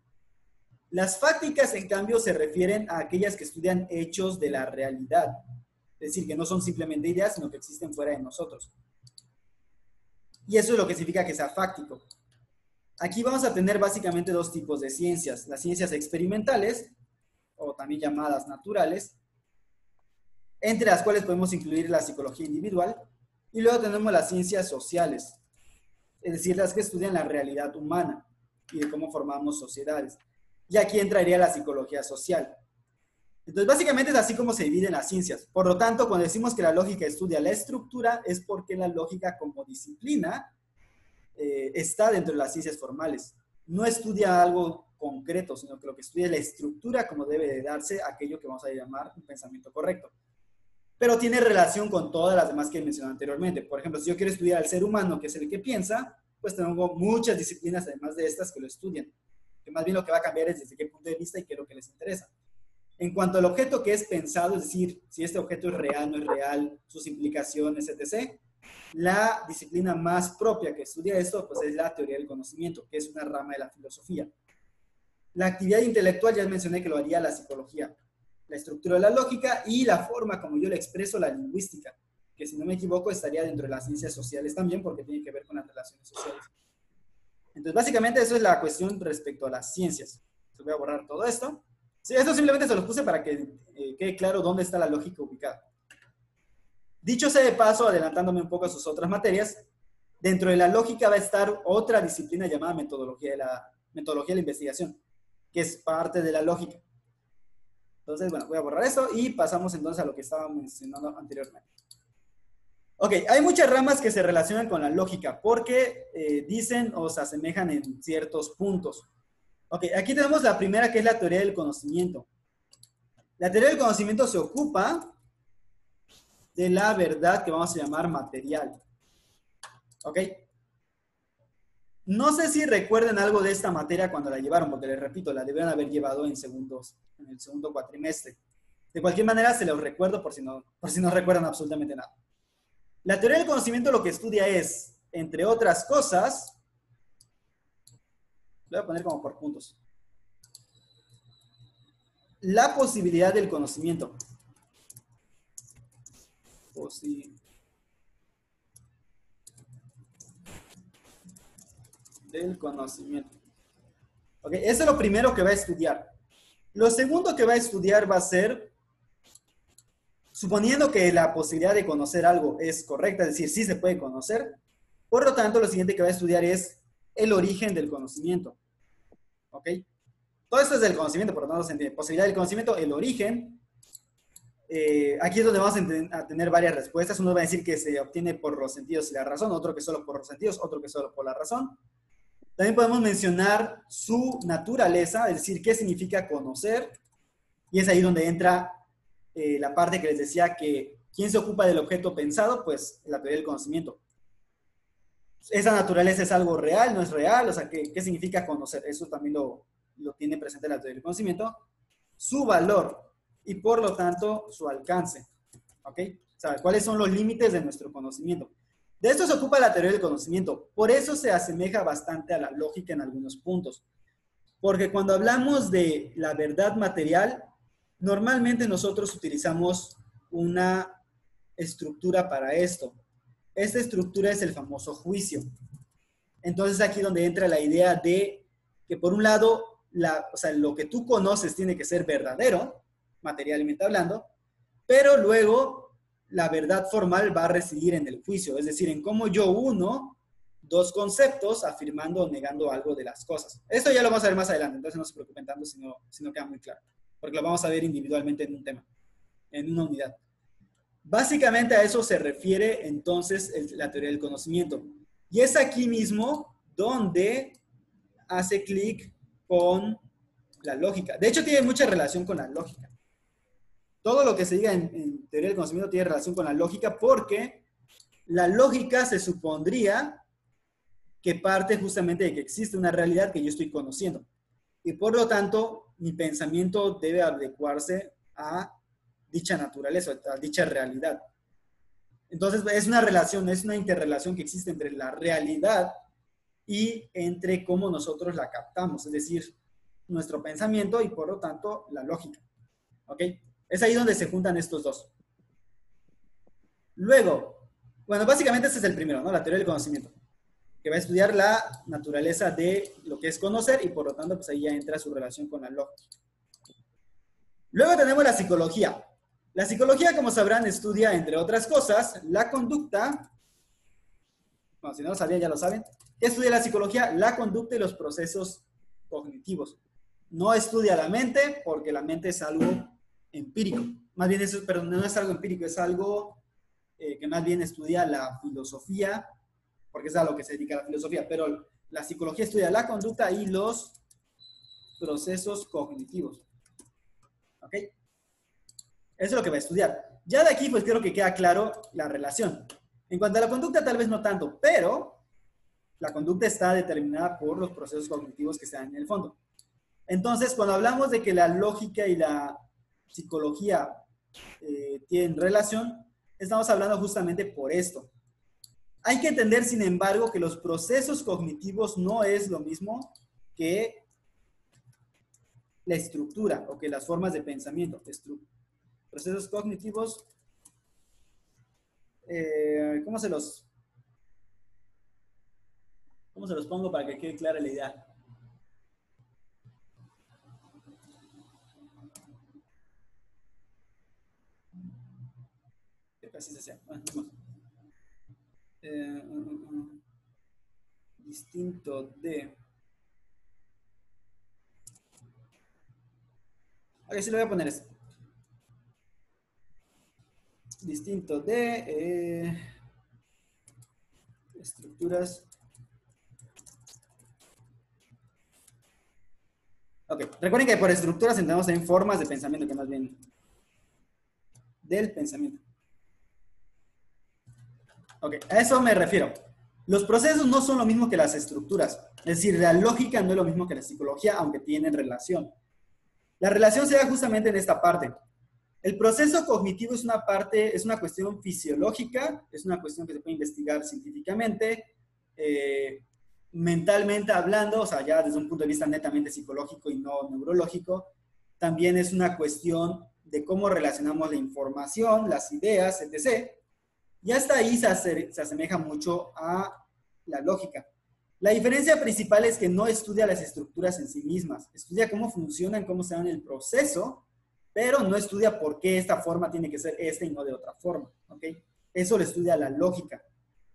Las fácticas, en cambio, se refieren a aquellas que estudian hechos de la realidad. Es decir, que no son simplemente ideas, sino que existen fuera de nosotros. Y eso es lo que significa que sea fáctico. Aquí vamos a tener básicamente dos tipos de ciencias. Las ciencias experimentales, o también llamadas naturales, entre las cuales podemos incluir la psicología individual, y luego tenemos las ciencias sociales, es decir, las que estudian la realidad humana y de cómo formamos sociedades. Y aquí entraría la psicología social. Entonces, básicamente es así como se dividen las ciencias. Por lo tanto, cuando decimos que la lógica estudia la estructura, es porque la lógica como disciplina está dentro de las ciencias formales. No estudia algo concreto, sino que lo que estudia es la estructura como debe de darse aquello que vamos a llamar un pensamiento correcto. Pero tiene relación con todas las demás que he mencionado anteriormente. Por ejemplo, si yo quiero estudiar al ser humano, que es el que piensa, pues tengo muchas disciplinas, además de estas, que lo estudian. Que más bien lo que va a cambiar es desde qué punto de vista y qué es lo que les interesa. En cuanto al objeto que es pensado, es decir, si este objeto es real, no es real, sus implicaciones, etc., la disciplina más propia que estudia esto, pues es la teoría del conocimiento, que es una rama de la filosofía. La actividad intelectual, ya mencioné que lo haría la psicología. La estructura de la lógica y la forma como yo le expreso la lingüística, que si no me equivoco estaría dentro de las ciencias sociales también, porque tiene que ver con las relaciones sociales. Entonces, básicamente eso es la cuestión respecto a las ciencias. Entonces, voy a borrar todo esto. Sí, esto simplemente se los puse para que quede claro dónde está la lógica ubicada. Dicho sea de paso, adelantándome un poco a sus otras materias, dentro de la lógica va a estar otra disciplina llamada metodología de la investigación, que es parte de la lógica. Entonces, bueno, voy a borrar esto y pasamos entonces a lo que estaba mencionando anteriormente. Ok, hay muchas ramas que se relacionan con la lógica porque dicen o se asemejan en ciertos puntos. Ok, aquí tenemos la primera, que es la teoría del conocimiento. La teoría del conocimiento se ocupa de la verdad que vamos a llamar material. Ok. No sé si recuerden algo de esta materia cuando la llevaron, porque les repito, la debieron haber llevado en el segundo cuatrimestre. De cualquier manera, se los recuerdo por si no recuerdan absolutamente nada. La teoría del conocimiento lo que estudia es, entre otras cosas, lo voy a poner como por puntos, la posibilidad del conocimiento. Del conocimiento. Ok, eso es lo primero que va a estudiar. Lo segundo que va a estudiar va a ser, suponiendo que la posibilidad de conocer algo es correcta, es decir, sí se puede conocer, por lo tanto, lo siguiente que va a estudiar es el origen del conocimiento. ¿Ok? Todo esto es del conocimiento, por lo tanto, se entiende. Posibilidad del conocimiento, el origen. Aquí es donde vamos a tener varias respuestas. Uno va a decir que se obtiene por los sentidos y la razón, otro que solo por los sentidos, otro que solo por la razón. También podemos mencionar su naturaleza, es decir, qué significa conocer. Y es ahí donde entra la parte que les decía que ¿quién se ocupa del objeto pensado? Pues la teoría del conocimiento. ¿Esa naturaleza es algo real? ¿No es real? O sea, ¿qué significa conocer? Eso también lo tiene presente la teoría del conocimiento. Su valor y por lo tanto su alcance. ¿Ok? O sea, ¿cuáles son los límites de nuestro conocimiento? De esto se ocupa la teoría del conocimiento. Por eso se asemeja bastante a la lógica en algunos puntos. Porque cuando hablamos de la verdad material, normalmente nosotros utilizamos una estructura para esto. Esta estructura es el famoso juicio. Entonces aquí donde entra la idea de que por un lado, o sea, lo que tú conoces tiene que ser verdadero, materialmente hablando, pero luego la verdad formal va a residir en el juicio, es decir, en cómo yo uno dos conceptos afirmando o negando algo de las cosas. Esto ya lo vamos a ver más adelante, entonces no se preocupen tanto si no queda muy claro, porque lo vamos a ver individualmente en un tema, en una unidad. Básicamente a eso se refiere entonces la teoría del conocimiento. Y es aquí mismo donde hace clic con la lógica. De hecho, tiene mucha relación con la lógica. Todo lo que se diga en teoría del conocimiento tiene relación con la lógica porque la lógica se supondría que parte justamente de que existe una realidad que yo estoy conociendo. Y por lo tanto, mi pensamiento debe adecuarse a dicha naturaleza, a dicha realidad. Entonces, es una relación, es una interrelación que existe entre la realidad y entre cómo nosotros la captamos, es decir, nuestro pensamiento y por lo tanto la lógica. ¿Ok? Es ahí donde se juntan estos dos. Luego, bueno, básicamente este es el primero, ¿no? La teoría del conocimiento, que va a estudiar la naturaleza de lo que es conocer y por lo tanto, pues ahí ya entra su relación con la lógica. Luego tenemos la psicología. La psicología, como sabrán, estudia, entre otras cosas, la conducta. Bueno, si no lo sabían, ya lo saben. ¿Qué estudia la psicología? La conducta y los procesos cognitivos. No estudia la mente, porque la mente es algo empírico. Más bien, perdón, no es algo empírico, es algo que más bien estudia la filosofía, porque es a lo que se dedica la filosofía. Pero la psicología estudia la conducta y los procesos cognitivos. ¿Ok? Eso es lo que va a estudiar. Ya de aquí, pues creo que queda claro la relación. En cuanto a la conducta, tal vez no tanto, pero la conducta está determinada por los procesos cognitivos que se dan en el fondo. Entonces, cuando hablamos de que la lógica y la psicología tienen relación, estamos hablando justamente por esto. Hay que entender, sin embargo, que los procesos cognitivos no es lo mismo que la estructura o que las formas de pensamiento. Procesos cognitivos, ¿cómo se los pongo para que quede clara la idea? Así se hacía. Distinto de... Ok, sí lo voy a poner esto. Distinto de estructuras. Ok, recuerden que por estructuras entendemos también formas de pensamiento, que más bien del pensamiento. Ok, a eso me refiero. Los procesos no son lo mismo que las estructuras. Es decir, la lógica no es lo mismo que la psicología, aunque tienen relación. La relación se da justamente en esta parte. El proceso cognitivo es una parte, es una cuestión fisiológica, es una cuestión que se puede investigar científicamente, mentalmente hablando, o sea, ya desde un punto de vista netamente psicológico y no neurológico. También es una cuestión de cómo relacionamos la información, las ideas, etc. Y hasta ahí se asemeja mucho a la lógica. La diferencia principal es que no estudia las estructuras en sí mismas, estudia cómo funcionan, cómo se dan el proceso, pero no estudia por qué esta forma tiene que ser esta y no de otra forma, ¿ok? Eso lo estudia la lógica.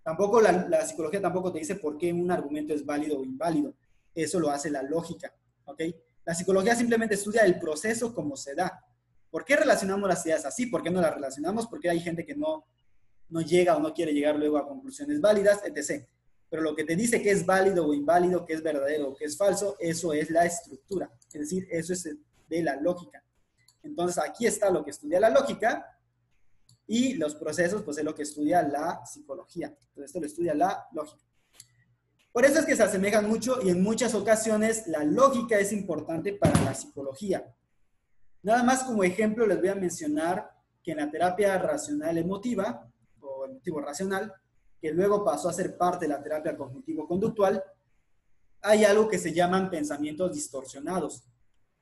Tampoco la psicología tampoco te dice por qué un argumento es válido o inválido. Eso lo hace la lógica, ¿ok? La psicología simplemente estudia el proceso como se da. ¿Por qué relacionamos las ideas así? ¿Por qué no las relacionamos? Porque hay gente que no llega o no quiere llegar luego a conclusiones válidas, etc. Pero lo que te dice que es válido o inválido, que es verdadero o que es falso, eso es la estructura. Es decir, eso es de la lógica. Entonces, aquí está lo que estudia la lógica y los procesos, pues es lo que estudia la psicología. Entonces, esto lo estudia la lógica. Por eso es que se asemejan mucho y en muchas ocasiones la lógica es importante para la psicología. Nada más como ejemplo les voy a mencionar que en la terapia racional emotiva, o emotivo-racional, que luego pasó a ser parte de la terapia cognitivo-conductual, hay algo que se llaman pensamientos distorsionados.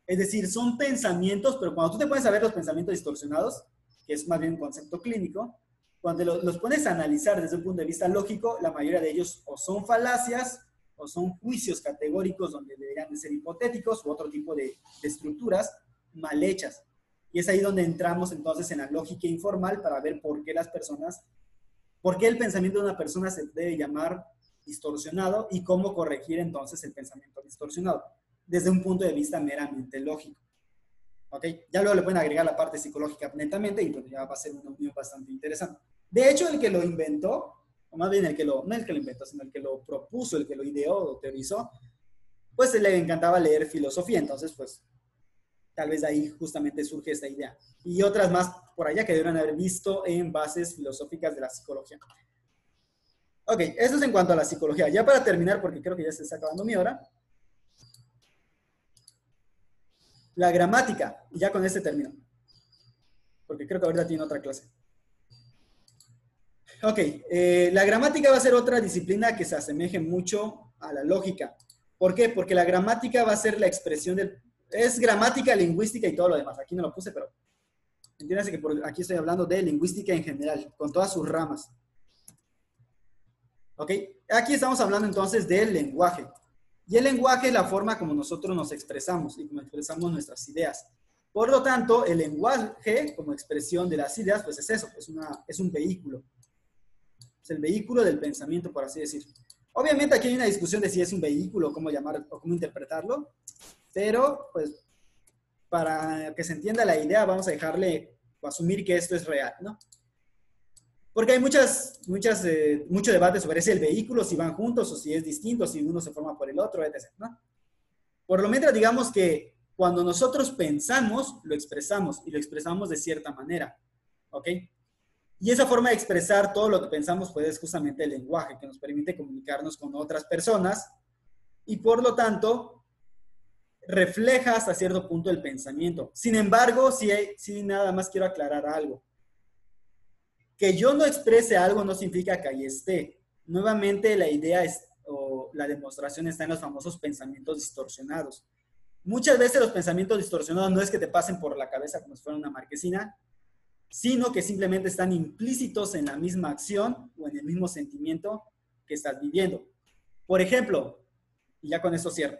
Es decir, son pensamientos, pero cuando tú te pones a ver los pensamientos distorsionados, que es más bien un concepto clínico, cuando los pones a analizar desde un punto de vista lógico, la mayoría de ellos o son falacias o son juicios categóricos donde deberían de ser hipotéticos u otro tipo de estructuras mal hechas. Y es ahí donde entramos entonces en la lógica informal para ver por qué por qué el pensamiento de una persona se debe llamar distorsionado y cómo corregir entonces el pensamiento distorsionado desde un punto de vista meramente lógico. ¿Ok? Ya luego le pueden agregar la parte psicológica netamente y pues ya va a ser una unión bastante interesante. De hecho, el que lo inventó, o más bien no el que lo inventó, sino el que lo propuso, el que lo ideó o teorizó, pues le encantaba leer filosofía, entonces pues tal vez de ahí justamente surge esta idea. Y otras más por allá que deberían haber visto en bases filosóficas de la psicología. Ok, eso es en cuanto a la psicología. Ya para terminar, porque creo que ya se está acabando mi hora. La gramática, y ya con este termino. Porque creo que ahorita tiene otra clase. Ok, la gramática va a ser otra disciplina que se asemeje mucho a la lógica. ¿Por qué? Porque la gramática va a ser la expresión del... Es gramática, lingüística y todo lo demás. Aquí no lo puse, pero entiéndase que aquí estoy hablando de lingüística en general, con todas sus ramas. ¿Ok? Aquí estamos hablando entonces del lenguaje. Y el lenguaje es la forma como nosotros nos expresamos y como expresamos nuestras ideas. Por lo tanto, el lenguaje, como expresión de las ideas, pues es eso, es un vehículo. Es el vehículo del pensamiento, por así decir. Obviamente aquí hay una discusión de si es un vehículo, cómo llamar o cómo interpretarlo, pero pues para que se entienda la idea vamos a dejarle o asumir que esto es real, ¿no? Porque hay mucho debate sobre si el vehículo, si van juntos o si es distinto, si uno se forma por el otro, etc., ¿no? Por lo menos digamos que cuando nosotros pensamos, lo expresamos y lo expresamos de cierta manera, ¿ok? Y esa forma de expresar todo lo que pensamos pues es justamente el lenguaje que nos permite comunicarnos con otras personas y por lo tanto refleja hasta cierto punto el pensamiento. Sin embargo, sí nada más quiero aclarar algo. Que yo no exprese algo no significa que ahí esté. Nuevamente la idea o la demostración está en los famosos pensamientos distorsionados. Muchas veces los pensamientos distorsionados no es que te pasen por la cabeza como si fuera una marquesina, sino que simplemente están implícitos en la misma acción o en el mismo sentimiento que estás viviendo. Por ejemplo, y ya con esto cierro.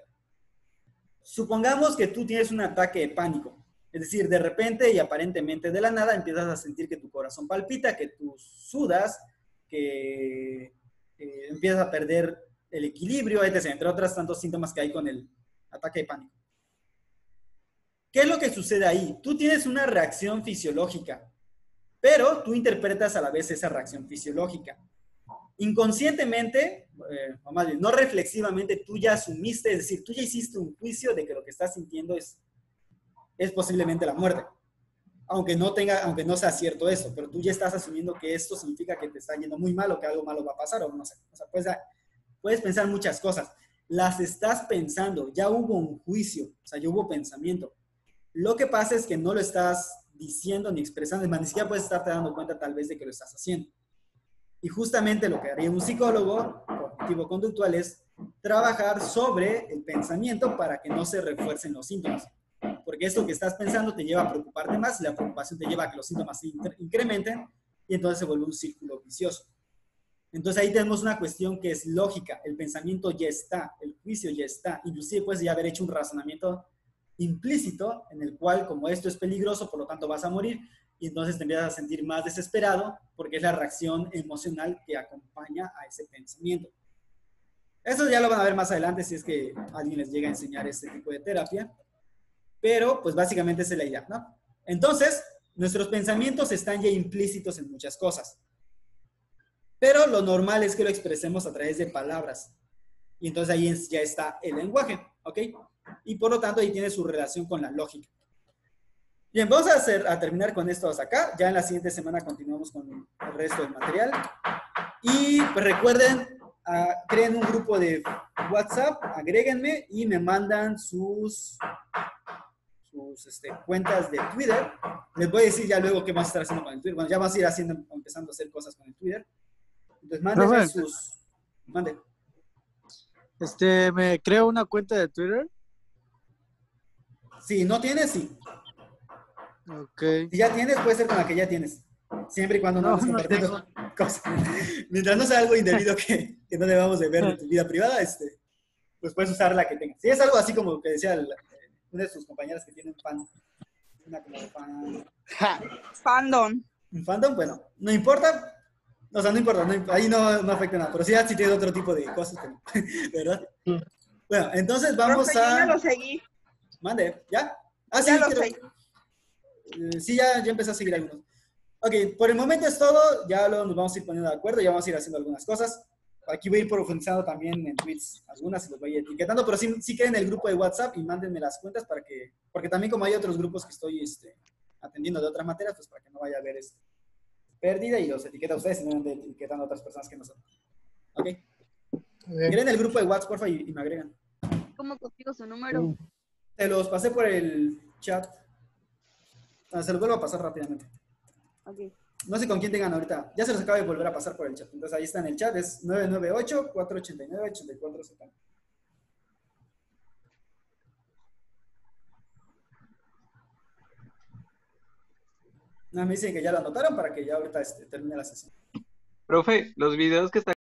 Supongamos que tú tienes un ataque de pánico. Es decir, de repente y aparentemente de la nada empiezas a sentir que tu corazón palpita, que tú sudas, que empiezas a perder el equilibrio, etc. Entre otros tantos síntomas que hay con el ataque de pánico. ¿Qué es lo que sucede ahí? Tú tienes una reacción fisiológica, pero tú interpretas a la vez esa reacción fisiológica. Inconscientemente, o más bien, no reflexivamente, tú ya asumiste, es decir, tú ya hiciste un juicio de que lo que estás sintiendo es posiblemente la muerte. Aunque no sea cierto eso, pero tú ya estás asumiendo que esto significa que te está yendo muy mal o que algo malo va a pasar, o no sé. O sea, puedes pensar muchas cosas. Las estás pensando, ya hubo un juicio, o sea, ya hubo pensamiento. Lo que pasa es que no lo estás diciendo ni expresando, es más, ni siquiera puedes estarte dando cuenta tal vez de que lo estás haciendo. Y justamente lo que haría un psicólogo cognitivo-conductual es trabajar sobre el pensamiento para que no se refuercen los síntomas. Porque esto que estás pensando te lleva a preocuparte más y la preocupación te lleva a que los síntomas se incrementen y entonces se vuelve un círculo vicioso. Entonces ahí tenemos una cuestión que es lógica. El pensamiento ya está, el juicio ya está. Inclusive puedes ya haber hecho un razonamiento implícito en el cual, como esto es peligroso, por lo tanto vas a morir, y entonces te empiezas a sentir más desesperado porque es la reacción emocional que acompaña a ese pensamiento. Eso ya lo van a ver más adelante si es que alguien les llega a enseñar este tipo de terapia, pero pues básicamente esa es la idea, ¿no? Entonces, nuestros pensamientos están ya implícitos en muchas cosas, pero lo normal es que lo expresemos a través de palabras, y entonces ahí ya está el lenguaje, ¿ok? Y por lo tanto ahí tiene su relación con la lógica. Bien, vamos a terminar con esto hasta acá. Ya en la siguiente semana continuamos con el resto del material. Y pues recuerden, creen un grupo de WhatsApp, agréguenme y me mandan sus cuentas de Twitter. Les voy a decir ya luego qué vamos a estar haciendo con el Twitter. Bueno, ya vamos a ir empezando a hacer cosas con el Twitter. Entonces, mándenme sus... Manden. Me creo una cuenta de Twitter. Si no tienes, sí. Ok. Si ya tienes, puede ser con la que ya tienes. Siempre y cuando no andes compartiendo cosas. Mientras no sea algo indebido que no debamos de ver en tu vida privada, pues puedes usar la que tengas. Si es algo así como que decía una de sus compañeras que tiene un fan, una como fan... Fandom. Un fandom, bueno, no importa. O sea, no importa, ahí no afecta nada. Pero sí, si tiene otro tipo de cosas, ¿verdad? Bueno, entonces vamos Profe, yo ya lo seguí. Mande, ¿ya? Ah, sí, Ya lo seguí. Sí, ya empecé a seguir algunos. Ok, por el momento es todo. Ya nos vamos a ir poniendo de acuerdo. Ya vamos a ir haciendo algunas cosas. Aquí voy a ir profundizando también en tweets algunas y los voy a ir etiquetando. Pero sí queden en el grupo de WhatsApp y mándenme las cuentas para que... Porque también como hay otros grupos que estoy atendiendo de otras materias, pues para que no vaya a haber pérdida y los etiqueta a ustedes y no anden etiquetando a otras personas que no son. ¿Ok? Miren el grupo de WhatsApp, porfa, y me agregan. ¿Cómo consigo su número? Te los pasé por el chat. Se los vuelvo a pasar rápidamente. Ok. No sé con quién tengan ahorita. Ya se los acabo de volver a pasar por el chat. Entonces ahí está en el chat. Es 998-489-8470. Me dicen que ya lo anotaron para que ya ahorita termine la sesión. Profe, los videos que está